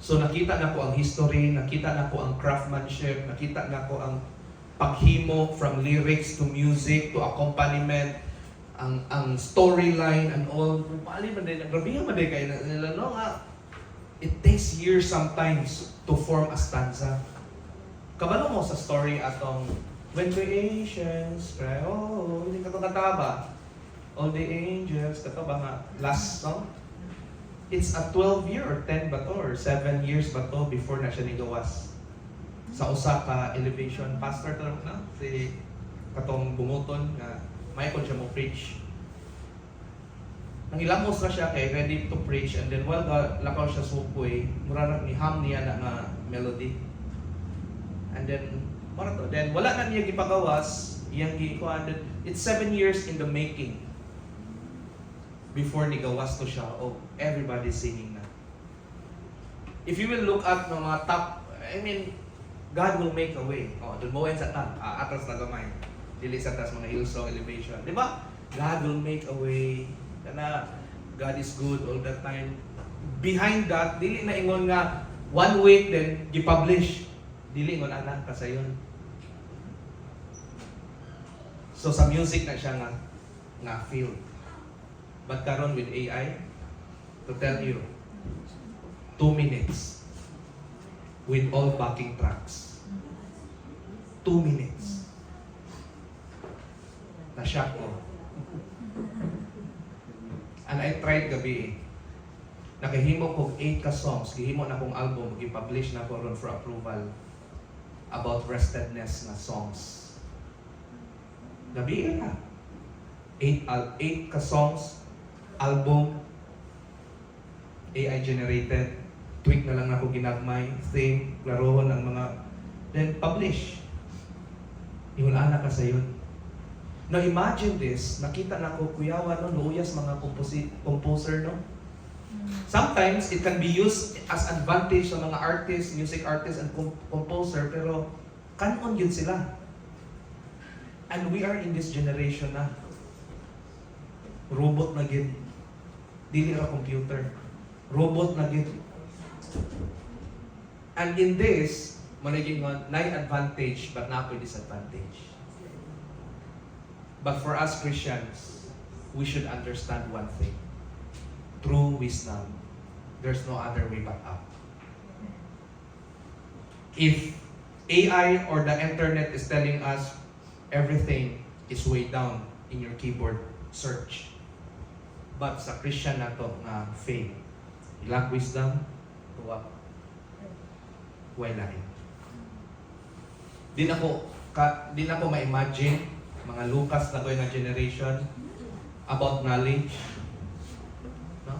So nakita na ko ang history, nakita na ko ang craftsmanship, nakita na ko ang paghimo from lyrics to music to accompaniment, ang storyline and all. Paali man din, grabe man din kayo nila, no? It takes years sometimes to form a stanza. Kabalo mo sa story atong when creations cry, oh, hindi ka itong kanta ba? All the angels, kato ba nga, last song? It's a 12 year or 10 ba to, or 7 years ba to before na siya nigawas. Sa usa ka elevation pastor to na, si katong bumuton nga, may kon siya mo preach. Nang ilamos na siya kay ready to preach, and then while lakaw siya sukoy, mura ni ham niya na nga melody. And then wala na niya gipagawas, iyang gikuan. It's 7 years in the making before nigawas to siya. Oh, everybody singing na. If you will look at mga top, I mean, God will make a way. Oh, dun mo sa top, atras na gamay. Dili sa taas mga Hillsong elevation. Di ba? God will make a way. Kana, God is good all the time. Behind that, dili na ingon nga, one week then, gipublish. Dili ingon anak, kasayon. So sa music na siya nga field. But karon with AI, to tell you, 2 minutes with all backing tracks. 2 minutes. Na-shock ko. And I tried gabi. Nakahimo ko 8 ka songs, gihimo na kong album, gi-publish na ko ron for approval about restedness na songs. Gabi na. 8 ka songs, album, AI generated, tweak na lang ako ginagmay, theme, klarohon ang mga, then publish. Iwala na ka sa yun. Now imagine this, nakita na ko kuyawa no, luuyas mga composer no. Sometimes it can be used as advantage sa mga artists, music artists and composer, pero kanon yun sila. And we are in this generation na robot na gid. Dili ra computer. Robot na gid. And in this, managing nine advantage but not with disadvantage. But for us Christians, we should understand one thing. True wisdom there's no other way but up. If AI or the internet is telling us everything is way down in your keyboard, search. But sa Christian na to nga faith, ilang wisdom, go up. Way lain. Di na ko ma-imagine mga Lucas na ko yung generation about knowledge. No?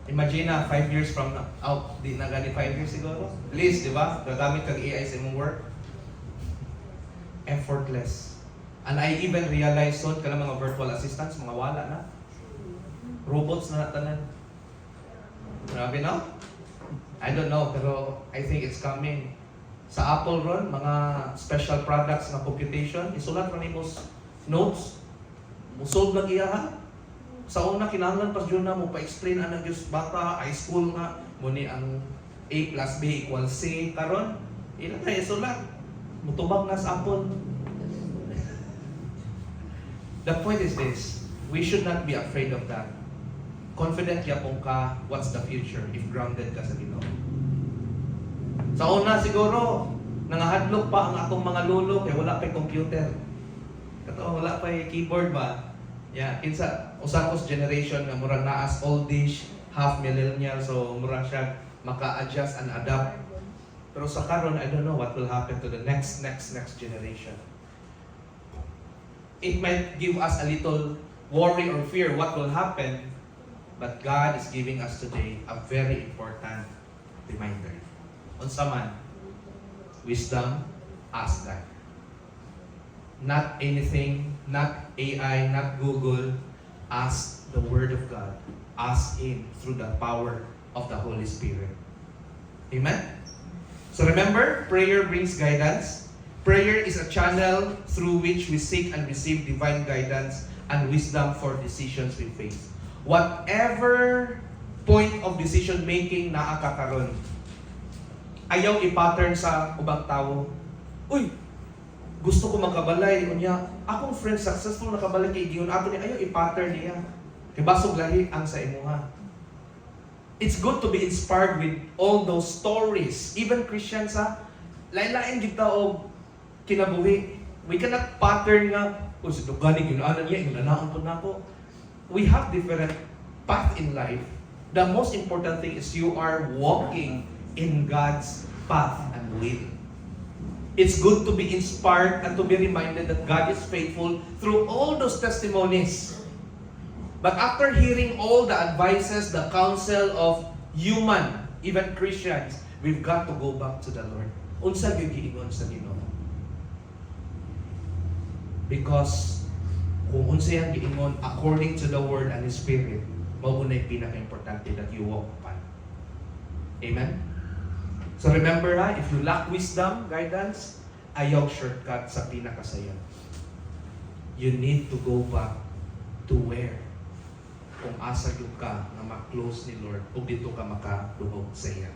Imagine na 5 years from now, di na gani 5 years siguro. At least, di ba? Gagamit kang AI sa imong work. Effortless. And I even realized so, ka mga virtual assistants, mga wala na. Robots na natanan. Grabe no? I don't know, pero I think it's coming. Sa Apple ron, mga special products na computation, isulat ron imos notes. Musod na iya ha. Sa una, kinahanglan pas yun na mo pa-explain anang Diyos bata, high school nga, muni ang A plus B equals C. Karon, ilan na isulat. Mutubag na sa Apple. The point is this, we should not be afraid of that. Confident yapong ka, what's the future if grounded ka sa Ginoo. Sa una siguro, nangahadlok pa ang atong mga lulo kay wala pa'y computer. Kato, wala pa'y keyboard ba? Yeah, kinsa usakos generation nga murag naas oldish, half millennial, so murag siya maka-adjust and adapt. Pero sa karon, I don't know what will happen to the next generation. It might give us a little worry or fear what will happen, but God is giving us today a very important reminder. Unsa man, wisdom, ask God. Not anything, not AI, not Google. Ask the Word of God. Ask Him through the power of the Holy Spirit. Amen? So remember, prayer brings guidance. Prayer is a channel through which we seek and receive divine guidance and wisdom for decisions we face. Whatever point of decision making na akakaroon, ayaw i-pattern sa ubang tao. Uy, gusto ko makabalay. Unya, akong friend successful nakabalay kay Gion. Ato niya, ayaw i-pattern niya. Kaya basog lahi ang sa imuha. It's good to be inspired with all those stories. Even Christians ha, lain-lain kita o kinabuhi. We cannot pattern nga, o si Dugani, ginaanan niya, inanaan po na ako. We have different path in life. The most important thing is you are walking in God's path and will. It's good to be inspired and to be reminded that God is faithful through all those testimonies. But after hearing all the advices, the counsel of human, even Christians, we've got to go back to the Lord. Unsa gyud giingon sa Ginoo? Because kung unsa yang giingon according to the Word and His Spirit, mao unay pinaka-importante that you walk upon. Amen? So remember ha, if you lack wisdom, guidance, ayaw shortcut sa pinakasayon. You need to go back to where? Kung asa yung ka na ma-close ni Lord, kung dito ka makadungog sa iya.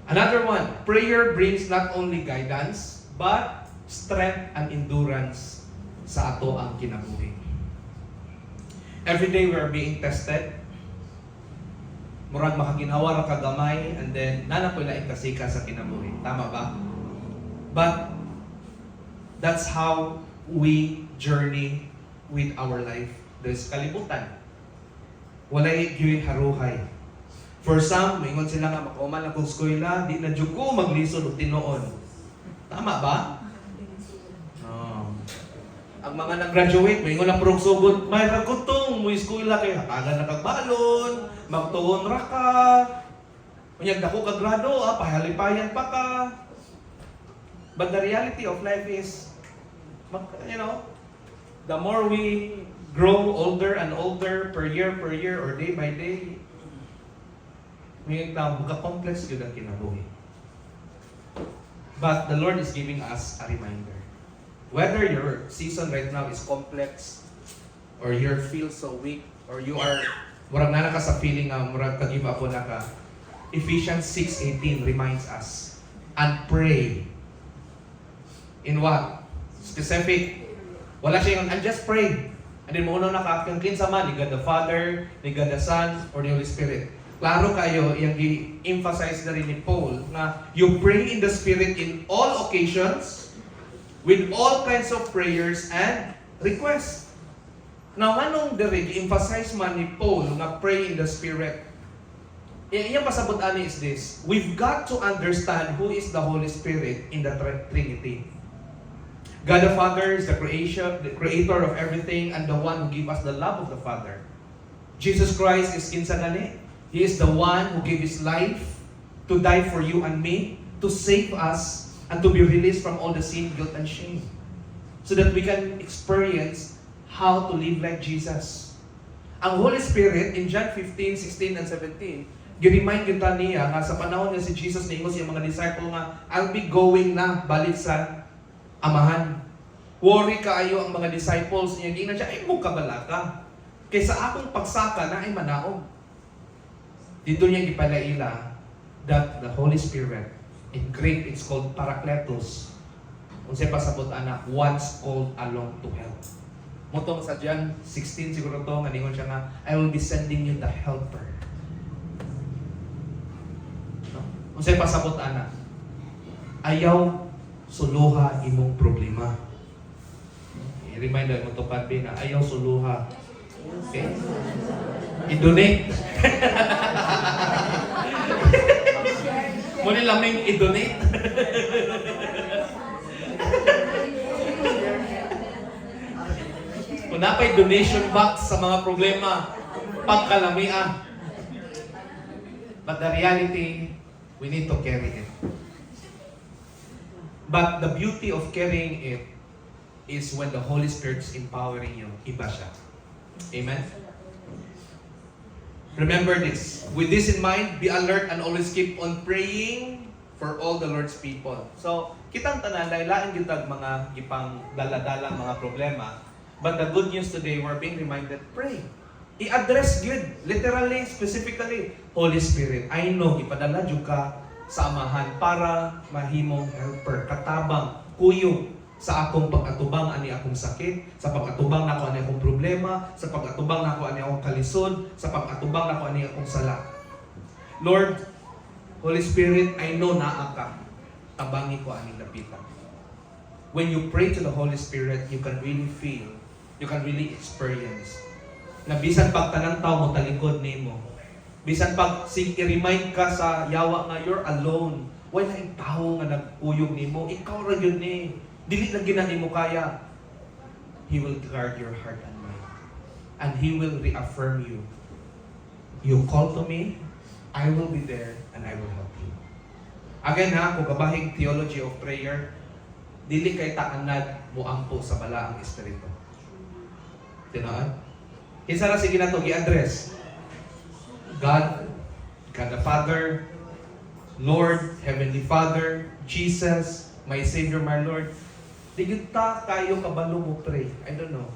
Another one, prayer brings not only guidance, but strength and endurance sa ato ang kinabuhi. Every day we are being tested. Murag makaginawa ra ka gamay and then nanapoy lain kasika sa kinabuhi. Tama ba? But that's how we journey with our life. There's kalibutan. Walay gyud haruhay. For some, mingon sila nga makauman akong eskwela, di na jud ko maglisod og tinuon. Tama ba? Ang mga nag-graduate, mingon na purong sugod, may ragutong, mo eskwela kay hatagan na kagbalon, magtuon ra ka. Unyag dako ka grado, pahalipayan pa ka. But the reality of life is, the more we grow older and older per year or day by day, may complex yun ang kinabuhi. But the Lord is giving us a reminder. Whether your season right now is complex, or you feel so weak, or you are, murag na ka sa feeling na murag ka-give up na ka, Ephesians 6:18 reminds us, and pray. In what? Specific. Wala siya yung, and just pray. And then muna nakakang kinsa man, ni God the Father, ni God the Son, or ni Holy Spirit. Klaro kayo, yung i-emphasize na rin ni Paul na you pray in the Spirit in all occasions with all kinds of prayers and requests. Now, anong i-emphasize man ni Paul na pray in the Spirit? Iyang pasabot ani is this: we've got to understand who is the Holy Spirit in the Trinity. God the Father is the creator of everything, and the one who gives us the love of the Father. Jesus Christ is kinsa gani? He is the one who gave His life to die for you and me, to save us, and to be released from all the sin, guilt, and shame. So that we can experience how to live like Jesus. Ang Holy Spirit, in John 15, 16, and 17, gi-remind kita niya nga sa panahon nga si Jesus niingos yung mga disciple nga, I'll be going na balik sa Amahan. Worry kaayo ang mga disciples niya. Gina siya, ay mo kabalaka. Kaysa akong pagsaka na ay manaog. Dito niya gipalaila that the Holy Spirit, in Greek it's called Parakletos. Unsay pasabot anak, once called along to help. Motong sa John 16 siguro to, nga ningon siya nga, I will be sending you the helper. No? Unsay pasabot anak, ayaw suluha imong problema. I-remind mo to Padre na ayaw suluha. Okay? I-donate. Muli lamang i-donate. Kung napay donation box sa mga problema, pagkalamian. But the reality, we need to carry it. But the beauty of carrying it is when the Holy Spirit is empowering you. Iba siya. Amen? Remember this. With this in mind, be alert and always keep on praying for all the Lord's people. So, kitang tanan, lailaan kitag mga ipang dala-dala mga problema. But the good news today, we're being reminded, pray. I-address good. Literally, specifically, Holy Spirit, I know, ipadala jud ka sa amahan para mahimong helper, katabang, kuyo sa akong pag-atubang ani akong sakit, sa pag-atubang nako ani akong problema, sa pag-atubang nako ani akong kalisod, sa pag-atubang nako ani akong sala. Lord, Holy Spirit, I know naa ka. Tabangi ko ani lapitan. When you pray to the Holy Spirit, you can really feel, you can really experience na bisan pag tanang tao mo talikod nimo, bisan pag i-remind ka sa yawa nga you're alone, wala na tao nga naguyog nimo, ikaw ra gyud ni. Dili lang ginani mo kaya. He will guard your heart and mind. And He will reaffirm you. You call to me, I will be there, and I will help you. Again ha, kung kabahing theology of prayer, dili kay taanad mo ampo sa balaang espiritu. Tinaan? Kinsa na sige na to gi-address? God the Father, Lord, Heavenly Father, Jesus, my Savior, my Lord. Di kita kayo kabalo mo pray. I don't know.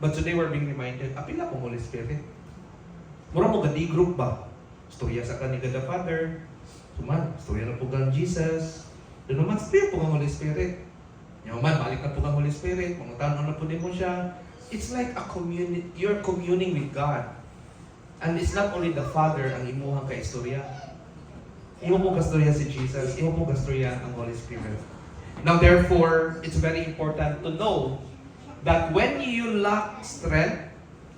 But today we're being reminded, apila kong Holy Spirit. Mura mo gadi group ba? Storya sa God the Father. Suman, storya na po kang Jesus. Doon naman, storya po kang Holy Spirit. Yaman, balik na po kang Holy Spirit. Mangutan na po din mo siya. It's like a community. You're communing with God. And it's not only the Father ang imuhang ka-istorya. Imo po kastorya si Jesus. Imo po kastorya ang Holy Spirit. Now therefore, it's very important to know that when you lack strength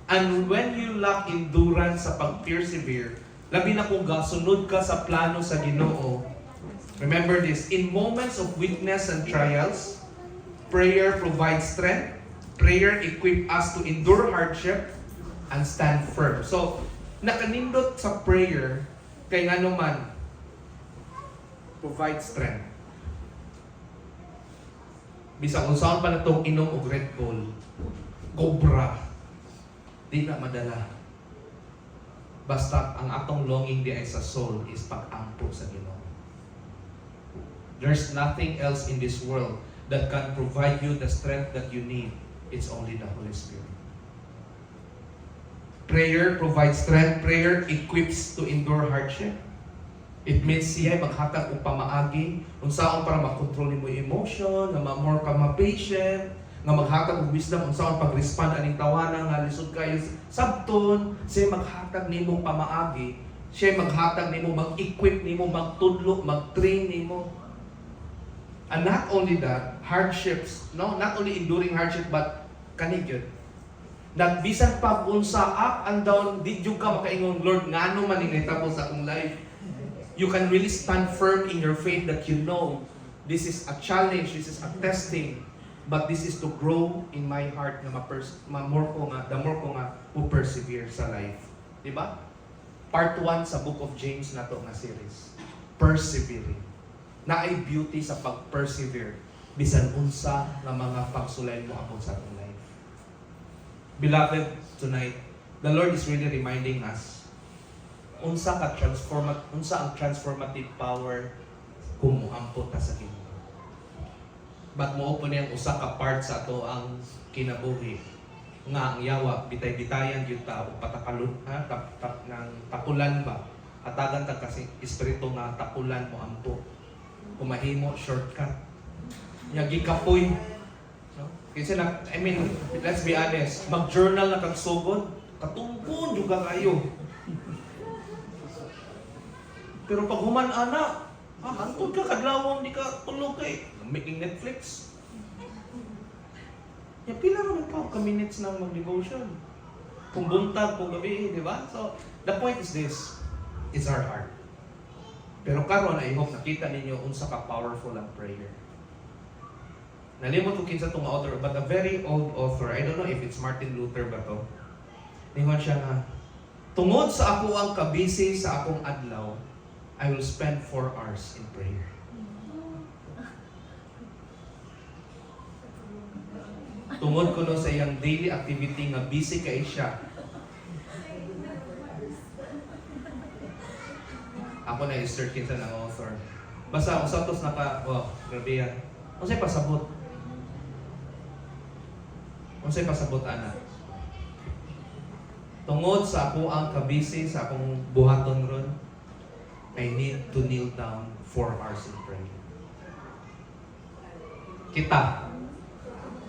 and when you lack endurance sa pag-persevere, labi na kung gasunod ka sa plano sa Ginoo, remember this, in moments of weakness and trials, prayer provides strength, prayer equips us to endure hardship and stand firm. So, nakanindot sa prayer, kay nga naman, provide strength. Bisang kung saan pa na itong inom o Red Bull, Cobra, di na madala. Basta ang atong longing di ay sa soul is pag-ampo sa Ginoo. There's nothing else in this world that can provide you the strength that you need. It's only the Holy Spirit. Prayer provides strength. Prayer equips to endure hardship. It means siya maghatag og pamaagi unsaon para makontrol nimo emotion, na more ka ma-patient, nga maghatag og wisdom unsa ang pag-respond aning tawanan nga lisod kayo sabton, siya maghatag nimo pamaagi, siya maghatag nimo, mag-equip nimo, magtudlo, mag-train nimo. And not only that, hardships, no, not only enduring hardship but kanigyon. Nagbisan pa unsa up and down, di jud ka makaingon, Lord, ngano man ning nahitabo sa akong life. You can really stand firm in your faith that you know this is a challenge, this is a testing. But this is to grow in my heart na the more ko nga who persevere sa life. Di ba? Part 1 sa Book of James na to nga series. Persevering. Na ay beauty sa pag-persevere. Bisan unsa nga mga pagsulay mo ako sa atong life. Beloved, tonight, the Lord is really reminding us unsa ang transformative power kung muampot ta sa Ginoo. But mo po niyang usa ka part sa ato ang kinabuhi nga ang yawa bitay-bitayan gyud ta og patakalon ng takulan ba atagan ta kasi espiritu nga takulan mo ampo kumahimo shortcut nya gikapoy no kasi na let's be honest mag-journal na kag sugod katungkon jud ka kayo pero pag human ana hantod ka kadlawon di ka tulog kay making Netflix. Ya pila naman ka minutes nang mag-devotion. Kung buntag, kung gabi, di ba? So, the point is this, it's our heart. Pero karon I hope nakita ninyo unsa ka powerful ang prayer. Nalimot ko kinsa tong author, but a very old author, I don't know if it's Martin Luther ba to. Ningon siya nga, tungod sa ako ang kabisi sa akong adlaw, I will spend 4 hours in prayer. Tungod ko no sa iyang daily activity nga busy kay siya. Ako na i-search kinsa ng author. Basta usa tos grabe yan. Unsay pasabot? Unsay pasabot ana? Tungod sa ako ang kabisi sa akong buhaton ron, I need to kneel down 4 hours in prayer. Kita.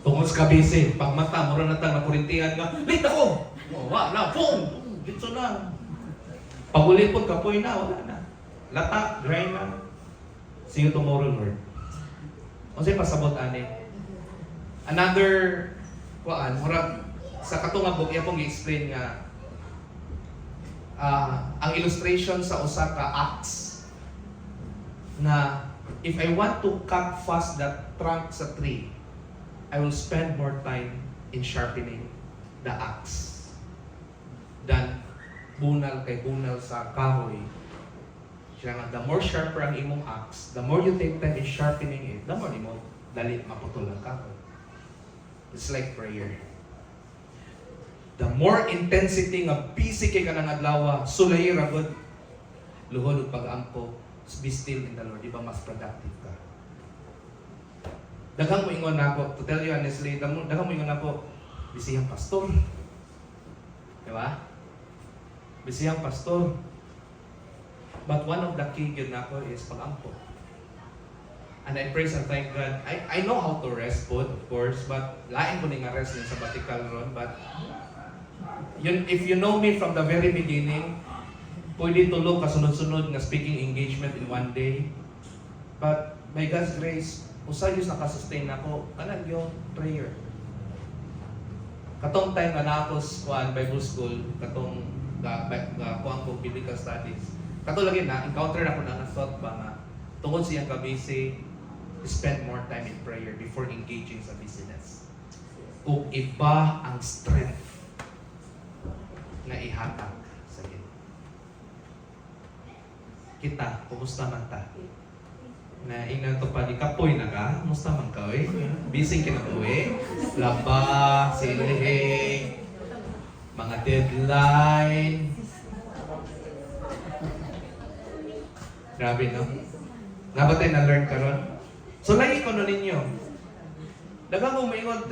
Tungod sa kabisi, pag mata, mura na tang nakurintihan nga, late ako! Wala, boom! Dito na. Pag-ulipot, kapoy na, wala na. Lata, dry na. See you tomorrow, Lord. O sa'yo pasabot, ani. Another, mura, sa katong book, iya pong i-explain nga, ang illustration sa usa ka Acts, na if I want to cut fast that trunk sa tree, I will spend more time in sharpening the axe than bunal kay bunal sa kahoy. Siya nga, the more sharper ang imong axe, the more you take time in sharpening it, the more imo dali maputol ang kahoy. It's like prayer. The more intensity nga busy kay kanang adlaw, sulay ra gud. Luhod ug pag-ampo, be still in the Lord, di ba mas productive ka? Daghang moingon nako, to tell you honestly, daghang moingon nako, bisihang pastor. Di ba? Bisihang pastor. But one of the key gyud nako is pag-ampo. And I praise and thank God. I know how to rest food, of course, but lain ko ni nga rest din sabbatical ron, but if you know me from the very beginning, pwede tulog kasunod-sunod nga speaking engagement in one day. But by God's grace, usay yun nakasustain ako, kanang yung prayer. Katong time nga natos kuan Bible school, katong kuan ko biblical studies. Kato lagi na encounter ako na thought ba nga tungod siyang kabisi, spend more time in prayer before engaging sa business. Kung iba ang strength na ihatag sa iyo. Kita, kumusta man ta? Na ingnan to pa di kapoy na ka, kumusta man ka oy? Busy kinabuhi, laba, silihing, mga deadline. Grabe no? Nabatay na learn karon. So lagi ko no ninyo. Daghang mo maingon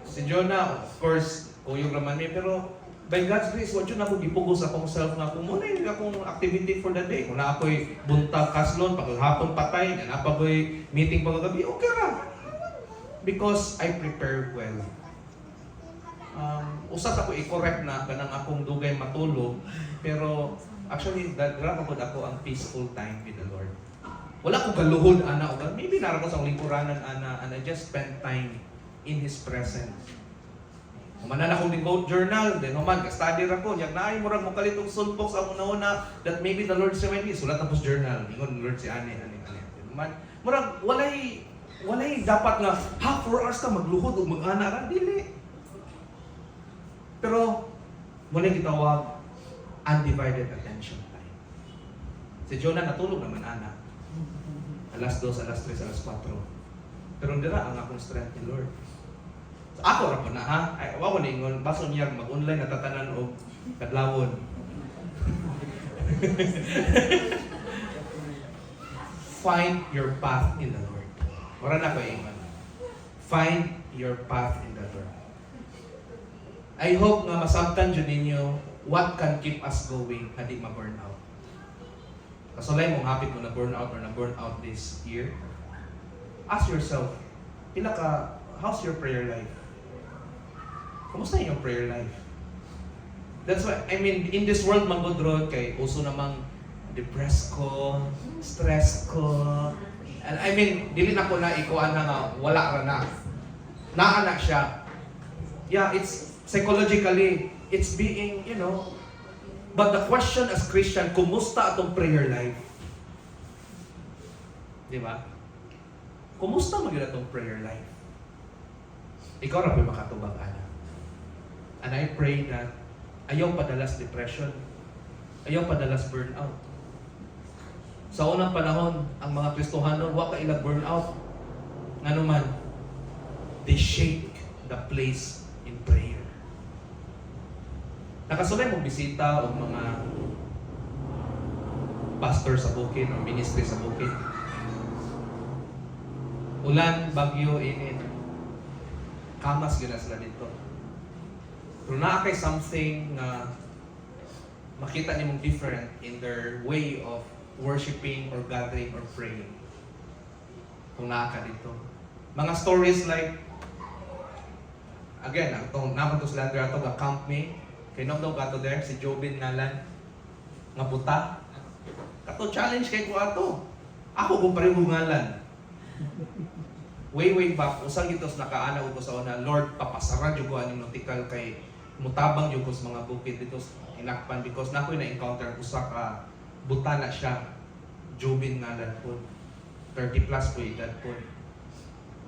si Jonah, of course, kuyog raman mi pero by God's grace, wala na ako gipugos akong self na kung muna yung akong activity for the day. Kung na ako'y buntag kaslon, paghapon patay, na pa ko'y meeting pagkagabi, okay ra. because I prepared well. Usas ako i-correct na kanang akong dugay matulog, pero actually grabe ko ako ang peaceful time with the Lord. Wala ko galuhod ana o maybe nara ko sa lingkuranan ana and I just spend time in His presence. Humanan akong devote journal, then human ka-study ra ko, yak naay murag mo kalitong sulpok sa una that maybe the Lord said me sulat tapos journal, ingon Lord si ani. Human murag walay dapat nga 4 hours ka magluhod ug mag-ana ra dili. Pero muna gitawag undivided attention time. Si Jonah natulog naman ana. Alas 2, alas 3, alas 4. Pero dira ang akong strength ni Lord. So, ako ra po na ha. Ay wa ko ningon baso niya mag-online natatanan og kadlawon. Find your path in the Lord. Wala na ko ingon. Find your path in the Lord. I hope nga masabtan dyan ninyo what can keep us going hadi ma-burn out. Kasulay mong hapit mo na burn out or na burn out this year. Ask yourself, how's your prayer life? Kumusta yung prayer life? That's why, I mean, in this world magudrod kay uso namang depressed ko, stress ko. And I mean, dili na ko na ikuan na nga wala ra na. Naanak siya. Yeah, it's psychologically, it's being, but the question as Christian, kumusta atong prayer life? Di ba? Kumusta magyud atong prayer life? Ikaw ra ba makatubag ana? And I pray that ayaw padalas depression, ayaw padalas burnout. Sa unang panahon, ang mga Kristohanon, wa ka ilag burnout. Nga naman, they shake the place in prayer. Nakasulay mong bisita o mga pastor sa bukid o ministry sa bukid. Ulan, bagyo, init. Kamas gina sila dito. Pero naakay something na makita nimong different in their way of worshiping or gathering or praying. Kung naaka dito. Mga stories like, again, naman to sila dito, ga-camp me. Kay daw kato there, si Jobin Nalan, nga buta. Kato challenge kay ko ato. Ako kung pareho ngalan. Way back, usang gitos nakaana ko sa una, Lord, papasara jud ko aning notikal kay mutabang jud ko sa mga bukid dito inakpan because nakoy na-encounter usa ka buta na siya. Jobin Nalan po. 30 plus po edad po.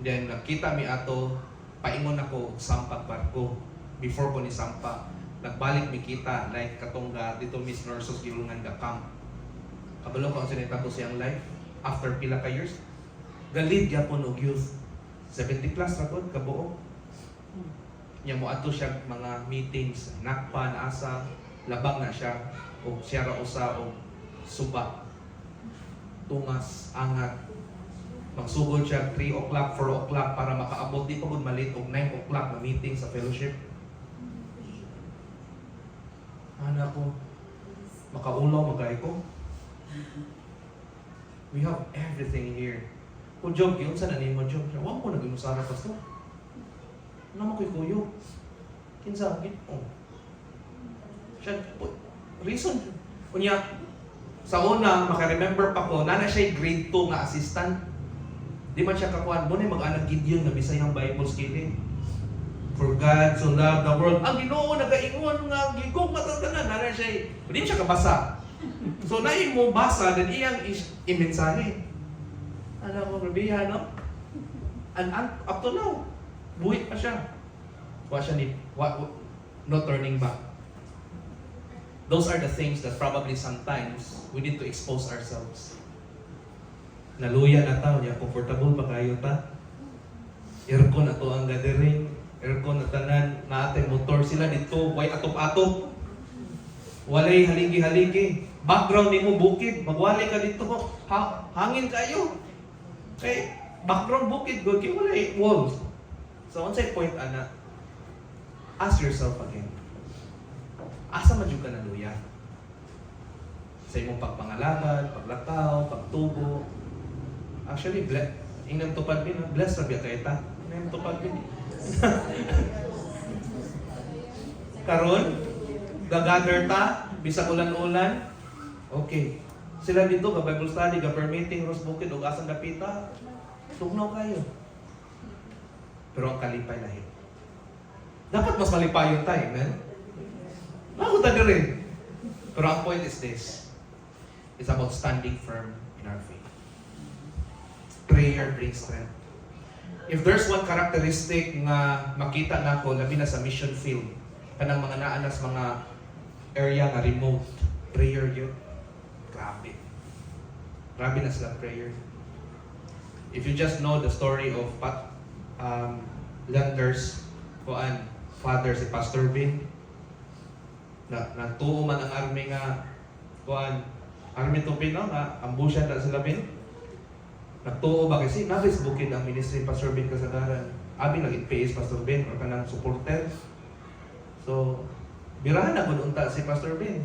Then nakita mi ato, paingon ako sampag barko before ko ni sampa. Nagbalik mi kita like katong dito Miss Nurses gilungan ga camp. Kabalo ko ang sinita ko siyang life after pila ka years. Galid gyapon og youth. 70 plus ra pod kabuo. Nya mo ato siya mga meetings, nakpa na asa, labang na siya og siya ra usa og suba. Tungas, angat. Magsugod siya 3 o'clock, 4 o'clock para makaabot di pa gud malit og 9 o'clock na meeting sa fellowship. Ana ko, makaulaw magay ko. We have everything here. Kung job yun, saan na mo job? Huwag ko nag-inusara, pastor. Ano mo ko'y kuyo? Kinsa, siya, reason. Kunya, sa una, makaremember pa ko, nana siya grade 2 nga assistant. Di man siya kakuan, muna mag-anak Gideon na Bisayang Bible Skilling. For God so loved the world. Ang Ginoo nagaingon nga gigong matatanan na siya. Hindi siya kabasa. So na mo basa then iyang imensahe. Alam mo grabihan no? And up to now, buhit pa siya. Wa siya ni no turning back. Those are the things that probably sometimes we need to expose ourselves. Naluya na ta, ya comfortable ba kayo ta? Aircon ato ang gathering. Aircon na tanan na ating motor sila dito, way atop-atop. Walay haligi-haligi. Background nimo bukid, magwalay ka dito. Hangin kayo. Okay, background bukid, good kay walay walls. So, unsay point ana? Ask yourself again. Asa man jud ka naluya? Sa imong pagpangalaman, paglakaw, pagtubo. Actually, inam tupad din, blessed ra biya kay ta. Ngayon to pag Karon, gagather ta, bisag ulan-ulan. Okay. Sila dito, Bible study, permitting Rose Bukid, o asang kapita. Tugnaw kayo. Pero ang kalipay lahi. Dapat mas malipay yung time, man. Nakuta na rin. Pero ang point is this. It's about standing firm in our faith. Prayer brings strength. If there's one characteristic nga makita nako labi na sa mission field, kanang mga naanas mga area nga remote, prayer yun. Grabe. Grabe na sila prayer. If you just know the story of Landers, father si Pastor Bin, nagtuo man ang army nga, army to Bin, no? Ambusyan na sila Bin. Nagtuo ba kasi nabis bukid ang ministry Pastor Ben kasagaran. Abi nag-pays Pastor Ben or kanang supporter. So, birahan na kung unta si Pastor Ben.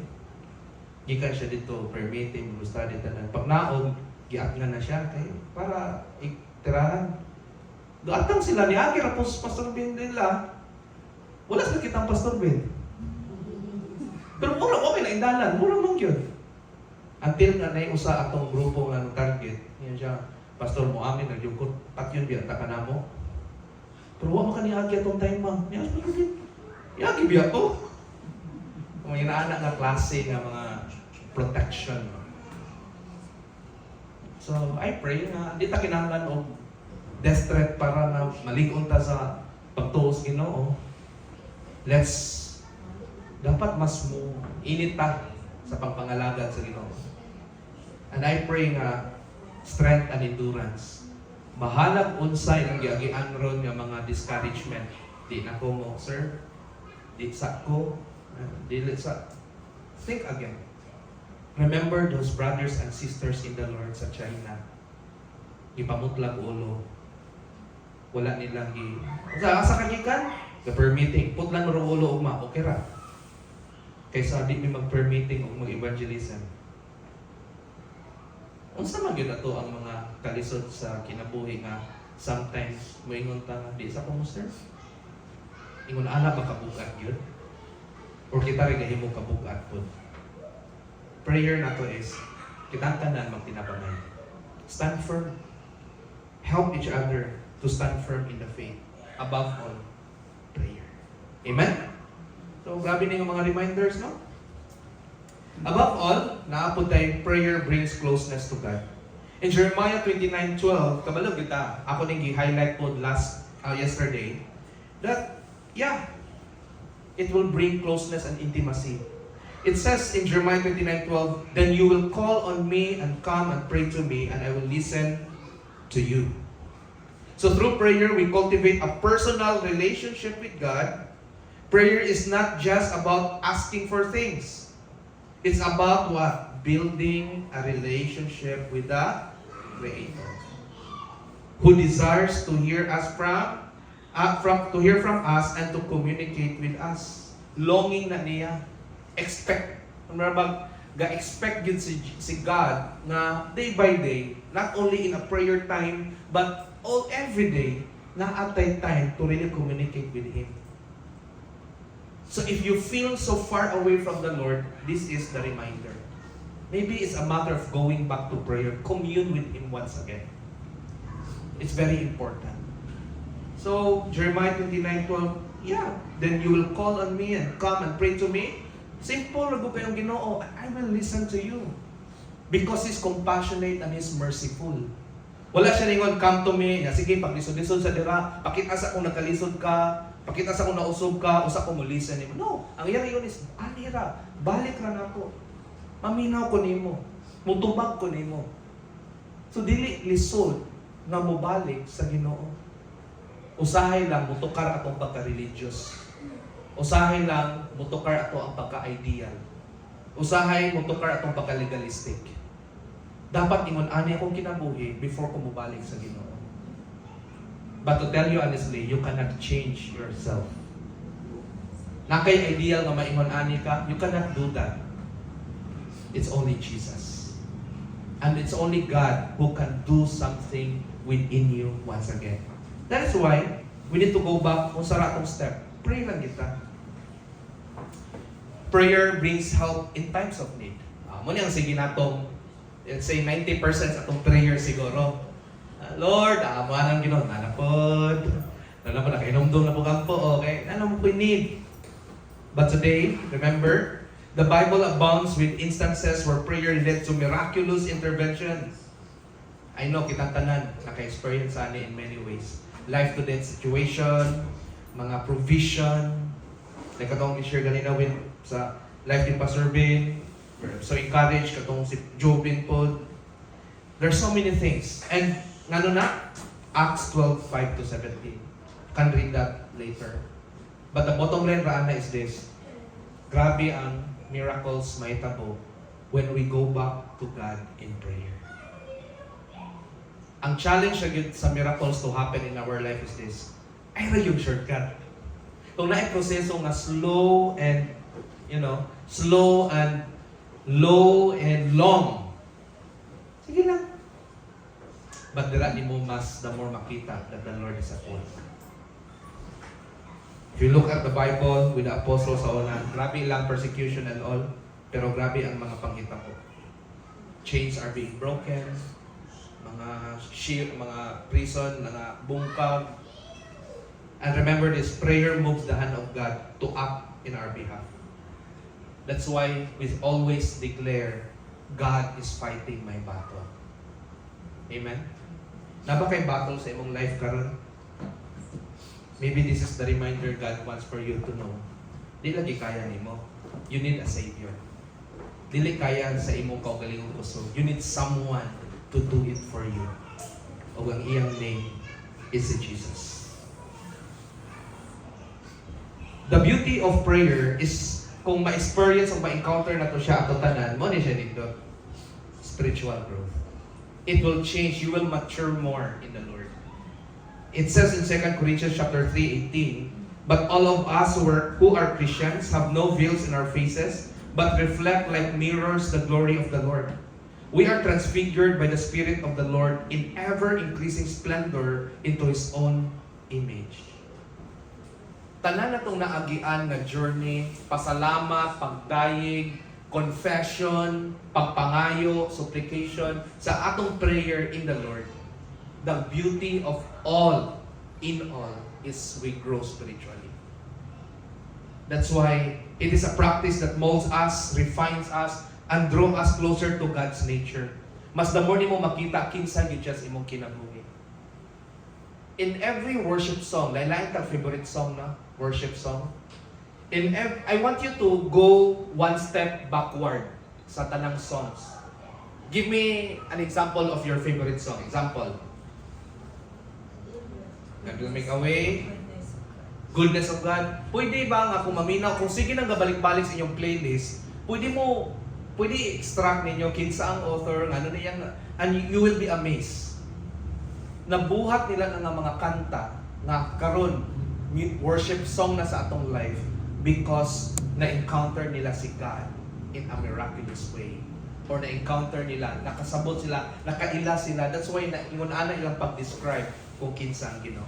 Gikan siya dito, prayer meeting, study tanan. Pag naog, giatngan na siya kay para itirahan. Doatang sila ni Agi rapos Pastor Ben nila. Wala sa kitang Pastor Ben. Pero mura okay na indalan, mura man yun. Until nga usa atong grupo nga target, yan siya. Pastor mo amin nagyukot at yun biya ta kanamo. Pero wa man kani agi atong time ma'am. Niya Pastor Ben. Yagi biya to. Kung inaana nga klase nga mga protection. So I pray nga di ta kinahanglan og death threat para na malig-on ta sa pagtuos Ginoo. Dapat mas mo init ta sa pagpangalagad sa Ginoo. And I pray nga strength and endurance. Mahalag unsay ang giagian ron nga mga discouragement. Di na ko mo, sir. Di sa ko. Dili sa. Think again. Remember those brothers and sisters in the Lord sa China. Ipamutlag ulo. Wala nilang asa kanyikan? The permitting. Putlan mo ulo ugma. Okay ra. Kaysa di mi mag-permitting o mag-evangelism. Unsa man gyud ato ang mga kalisod sa kinabuhi nga sometimes moingon ta nga di sa kumuster. Ingon ana ba kabugat gyud? Or kita rin gahimo kabugat pud. Prayer nato is kita tanan magtinabangay. Stand firm. Help each other to stand firm in the faith. Above all, prayer. Amen? So grabe na yung mga reminders, no? Above all, naapod tayo, prayer brings closeness to God. In Jeremiah 29:12, kabalog kita, ako nang i-highlight po yesterday, that, it will bring closeness and intimacy. It says in Jeremiah 29:12, then you will call on me and come and pray to me, and I will listen to you. So through prayer, we cultivate a personal relationship with God. Prayer is not just about asking for things. It's about what? Building a relationship with the Creator, who desires to hear from us and to communicate with us. Longing na niya, expect, ga-expect yun si God na day by day, not only in a prayer time, but every day, na atay time to really communicate with Him. So if you feel so far away from the Lord, this is the reminder. Maybe it's a matter of going back to prayer, commune with Him once again. It's very important. So, Jeremiah 29:12, then you will call on me and come and pray to me. Simple, rago kayong Ginoo, I will listen to you. Because He's compassionate and He's merciful. Wala siya ningon, come to me, sige, paglisod-lisod sa dira, pakita sa kung nagkalisod ka, pakita sa kung nausog ka, usa ko mo listen nimo. No, ang iyang yun is, anira, balik ra nako. Maminaw ko nimo, mutubag ko nimo. So dili lisod nga mobalik sa Ginoo. Usahay lang mutukar atong pagka-religious. Usahay lang mutukar ato ang pagka-ideal. Usahay mutukar atong pagka-legalistic. Dapat ingon ani akong kinabuhi before ko mobalik sa Ginoo. But to tell you honestly, you cannot change yourself. Nakay ideal nga maingon ani ka, you cannot do that. It's only Jesus. And it's only God who can do something within you once again. That is why We need to go back kung sara atong step. Pray lang kita. Prayer brings help in times of need. Muna ang sige natong, let's say 90% atong prayer siguro. Lord, aman ang Ginoo, nanapod. Nanapod, nakainomdom na po kampo, okay? Ano mo po need? But today, remember, the Bible abounds with instances where prayer led to miraculous interventions. I know, kitang tanan, naka-experience ani in many ways. Life-to-death situation, mga provision, like katong i-share ganina with sa life ni Pastor Ben, so encourage katong si Jobin po. There's so many things. And ngano na? Acts 12:5-17. Can read that later. But the bottom line raana is this. Grabe ang miracles mahitabo when we go back to God in prayer. Ang challenge sa miracles to happen in our life is this. Ay ra yung shortcut. Kung naay proseso nga slow and slow and low and long. Sige lang. But dira ni mo mas the more makita that the Lord is at work. If you look at the Bible with the apostles sa una, grabe lang persecution and all, pero grabe ang mga panghita ko. Chains are being broken, mga prison, mga bungkag. And remember this, prayer moves the hand of God to act in our behalf. That's why we always declare, God is fighting my battle. Amen? Naba kay battle sa imong life karon? Maybe this is the reminder God wants for you to know. Di lagi kaya nimo. You need a Savior. Dili kaya sa imong kaugalingong kusog. You need someone to do it for you. O ang iyang name is si Jesus. The beauty of prayer is kung ma-experience o ma-encounter na to siya ato tanan, mo ni siya dito. Spiritual growth. It will change. You will mature more in the Lord. It says in 2 Corinthians chapter 3:18, but all of us who are Christians have no veils in our faces, but reflect like mirrors the glory of the Lord. We are transfigured by the Spirit of the Lord in ever-increasing splendor into His own image. Tanan na itong naagian na journey, pasalamat, pagdayeg, confession, pagpangayo, supplication, sa atong prayer in the Lord. The beauty of all, in all, is we grow spiritually. That's why it is a practice that molds us, refines us, and draw us closer to God's nature. Mas the more nimo makita kinsa gyud siya sa imong kinabuhi. In every worship song, lain-lain ta favorite song na worship song. I want you to go one step backward sa tanang songs. Give me an example of your favorite song. Example. God will make a way. Goodness of God. Pwede ba nga kung maminaw, kung sige nang gabalik-balik sa inyong playlist, pwede extract ninyo kinsa ang author, ano na yan, and you will be amazed. Nabuhat nila ng mga kanta na karon worship song na sa atong life because na-encounter nila si God in a miraculous way. Or na-encounter nila, nakasabot sila, nakaila sila. That's why ingon-ana ilang pag-describe kung kinsa ang Ginoo.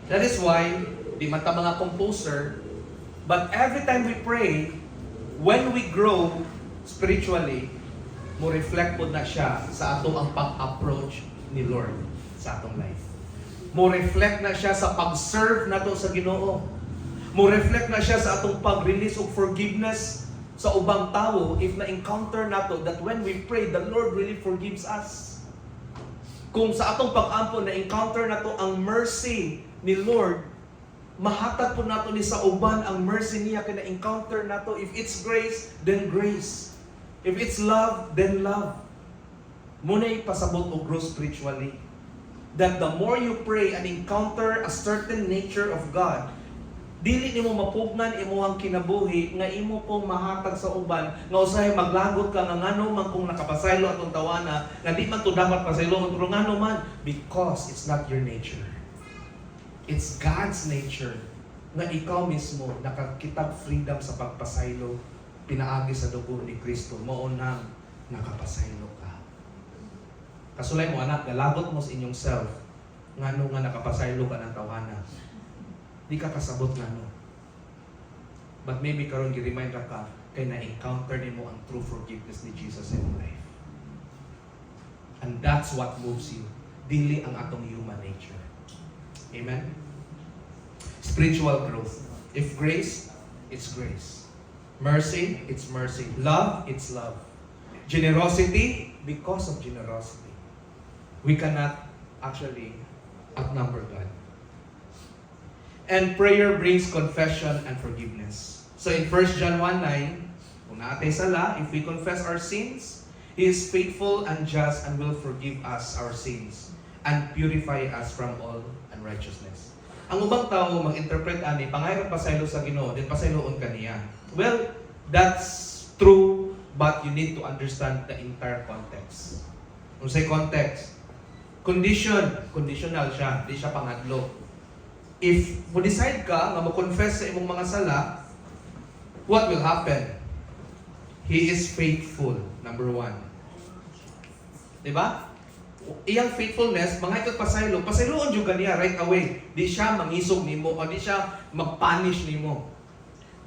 That is why, di man ta mga composer, but every time we pray, when we grow spiritually, mo reflect po na siya sa atong ang pag-approach ni Lord sa atong life. Mo reflect na siya sa pag-serve nato sa Ginoo. Mo reflect na siya sa atong pag-release of forgiveness sa ubang tao if na-encounter nato that when we pray, the Lord really forgives us. Kung sa atong pag-ampo na-encounter nato ang mercy ni Lord, mahatag po nato ni sa uban ang mercy niya kaya na-encounter nato. If it's grace, then grace. If it's love, then love. Muna'y pasabot o grow spiritually. That the more you pray and encounter a certain nature of God, dili nimo mapugnan imuhang kinabuhi nga imo pong mahatag sa uban nga usahay maglagot ka nga ngano man kung nakapasaylo atong tawana nga di man to dapat pasaylo pero ngano man because it's not your nature. It's God's nature nga ikaw mismo nakakitag freedom sa pagpasaylo pinaagi sa dugo ni Kristo mao nang nakapasaylo ka. Kasulay mo anak, galagot mo sa inyong self ngano nga nakapasaylo ka ng tawana. Di ka kasabot ngano. But maybe karon gi-remind ra ka kay na-encounter nimo ang true forgiveness ni Jesus in your life. And that's what moves you. Dili ang atong human nature. Amen? Spiritual growth. If grace, it's grace. Mercy, it's mercy. Love, it's love. Generosity, because of generosity. We cannot actually outnumber God. And prayer brings confession and forgiveness. So in 1 John 1:9, kung naatay sala, if we confess our sins, He is faithful and just and will forgive us our sins and purify us from all unrighteousness. Ang ubang tao mag-interpret ani, pangayag pasaylo sa Ginoo, then pasayloon kaniya. Well, that's true, but you need to understand the entire context. Kung say context, conditional siya, di siya pangadlo. If mo decide ka nga mo-confess sa imong mga sala, what will happen? He is faithful, number 1. Diba? Iyang faithfulness, mga ito't pasayloon juga niya right away. Di siya mangisog nimo, o di siya mag-punish nimo.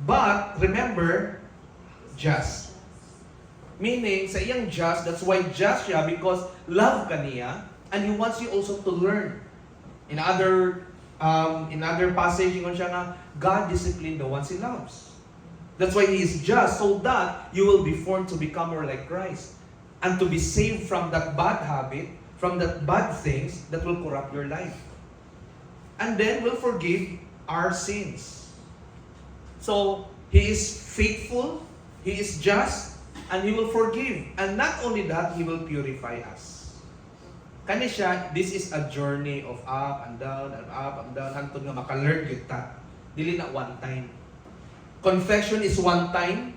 But, remember, just. Meaning, sa iyang just, that's why just siya, because love ka niya, and He wants you also to learn. In other passage, ingon siya nga, God disciplined the ones He loves. That's why He is just, so that you will be formed to become more like Christ. And to be saved from that bad habit, from that bad things that will corrupt your life. And then will forgive our sins. So, He is faithful, He is just, and He will forgive. And not only that, He will purify us. Kani siya, this is a journey of up and down, hantod nga maka-learn yun ta. Dili na one time. Confession is one time.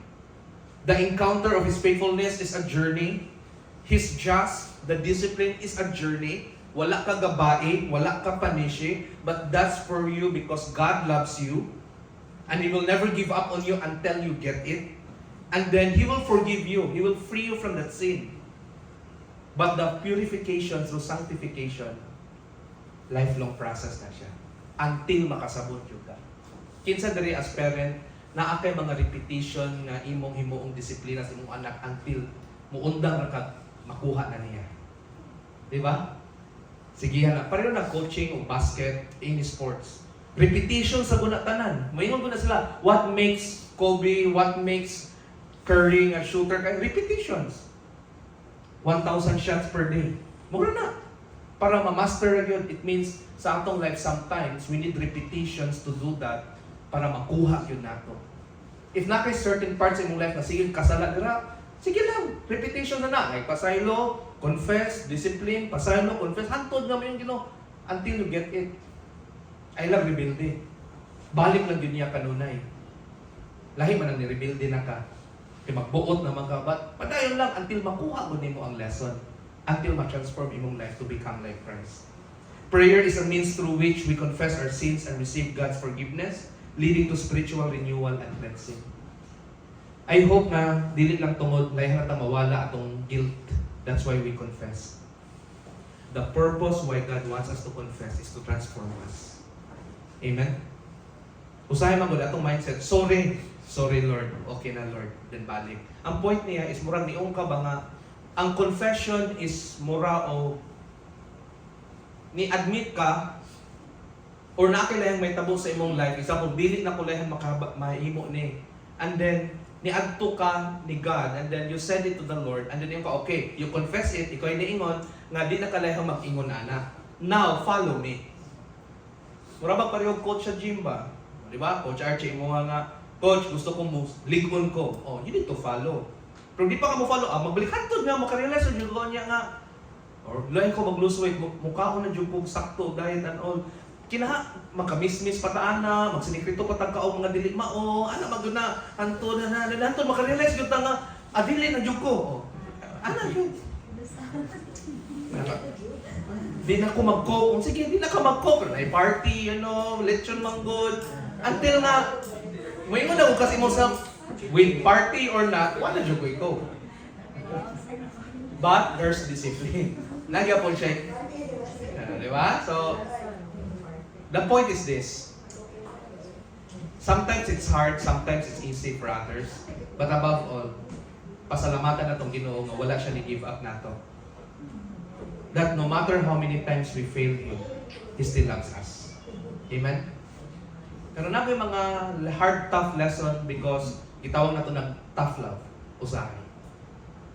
The encounter of His faithfulness is a journey. His just, the discipline is a journey. Wala ka gabae, wala ka panishi, but that's for you because God loves you. And He will never give up on you until you get it. And then He will forgive you. He will free you from that sin. But the purification through sanctification, lifelong process na siya. Until makasabot yun ka. Kinsa diri as parent, na akay mga repetition nga imong himuong disiplina sa imong anak until muundang ra ka makuha na niya. Di ba? Sige na. Pareho na coaching o basket, any sports. Repetition sa guna tanan. Mayingon ko na sila, what makes Kobe, what makes Curry nga shooter, repetitions. 1,000 shots per day. Mura na. Para ma-master yun, it means sa atong life sometimes, we need repetitions to do that para makuha yun nato. If na kay certain parts sa imong life na sige kasala dira, sige lang, repetition na na. Like pasaylo, confess, discipline, pasaylo, confess, hantod na mo yung Ginoo until you get it. I love rebuilding. Balik lang yun niya kanunay. Lahi man ang ni-rebuilding na ka. Kaya magbuot naman ka, but padayon lang until makuha mo nimo ang lesson. Until ma-transform imong life to become like Christ. Prayer is a means through which we confess our sins and receive God's forgiveness, leading to spiritual renewal and cleansing. I hope na dili lang tungod lahi na ta mawala atong guilt. That's why we confess. The purpose why God wants us to confess is to transform us. Amen? Usahay man gud atong mindset, sorry Lord, okay na Lord, then balik. Ang point niya is murag niong ka ba nga ang confession is mura o ni-admit ka or nakilayang may tabo sa imong life. Example, dili na ko layang mahimo ni. And then, ni-adto ka ni God and then you said it to the Lord and then yung ka, okay, you confess it, ikaw ay niingon, nga di na kalayang mag-ingon na. Now, follow me. Mura ba pareho coach sa gym ba? Di ba? Coach Archie, mo nga, Coach, gusto kong ligon ko. Oh, you need to follow. Pero di pa ka mo follow, magbalik hantod nga, makarealize yung jugo niya nga. Or lain ko mag-lose weight, mukha ko na jugo, sakto, diet and all. Kinaha, magka-miss-miss pataan na, magsinikrito pa tagkaog mga dili mao, ano maguna, hantod na, hantod, makarealize yung nga, adili na jugo. Oh. Ano yun? Di na ko mag-coke. Sige, di na ka mag-coke. Pero party, lechon manggod. Until na, may mo na kasi mo sa with party or not, wala dyan ko. But there's discipline. Nagya po siya. Di Di ba? So, the point is this. Sometimes it's hard, sometimes it's easy for others. But above all, pasalamatan na itong Ginoo nga wala siya ni-give up na to. That no matter how many times we fail Him, He still loves us. Amen? Pero na may mga hard, tough lesson because itawag na to ng tough love. Usahay.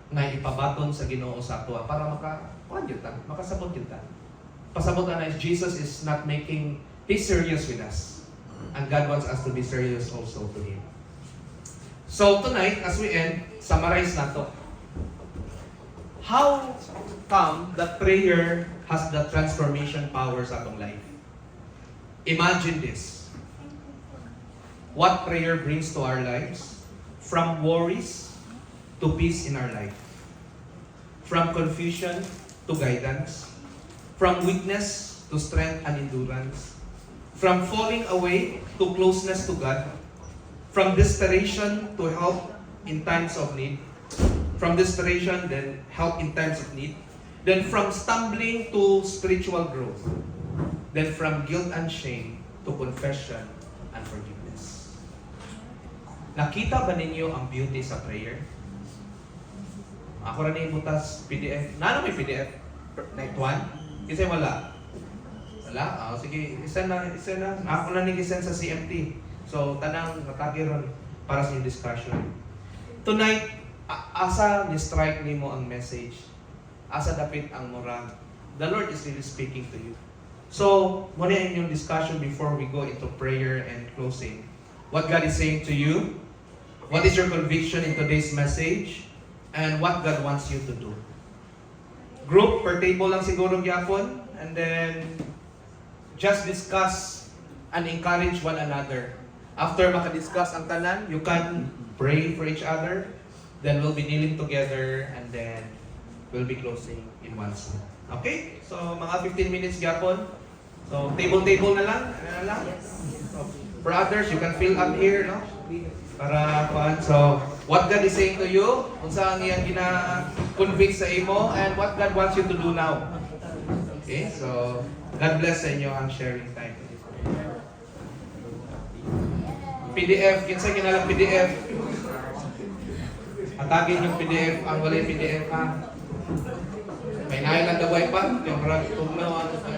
Nga ipabaton sa Ginoo sa ato para makasabot kita. Pasabot na Jesus is not making, He's serious with us. And God wants us to be serious also to Him. So tonight, as we end, summarize na to. How come that prayer has the transformation power sa atong life? Imagine this. What prayer brings to our lives? From worries to peace in our life. From confusion to guidance. From weakness to strength and endurance. From falling away to closeness to God. From desperation to help in times of need. From desperation, then help in times of need. Then from stumbling to spiritual growth. Then from guilt and shame to confession and forgiveness. Nakita ba ninyo ang beauty sa prayer? Ako rin yung butas PDF. Nano may PDF? Night 1? Kasi wala. Wala? Sige, isa na. Ako na nag-isend sa CMT. So, tanang matagi ron para sa yung discussion. Tonight, asa ni-strike nimo ang message. Asa dapit ang murag. The Lord is really speaking to you. So, muna yung discussion before we go into prayer and closing. What God is saying to you, what is your conviction in today's message, and what God wants you to do. Group per table lang siguro gyapon, and then just discuss and encourage one another. After makadiscuss ang tanan, you can pray for each other, then we'll be kneeling together, and then we'll be closing in one song. Okay? So, mga 15 minutes gyapon. So, table na lang. Ano lang? So, for others, you can fill up here, no? Para kuan. So, what God is saying to you, unsa ang iyang gina-convict sa imo, and what God wants you to do now. Okay? So, God bless sa inyo ang sharing time. PDF, kinsa kinalang PDF? Atagin yung PDF, ang walay PDF ha. May nailan daway pa, yung rag tugnaw ano pa.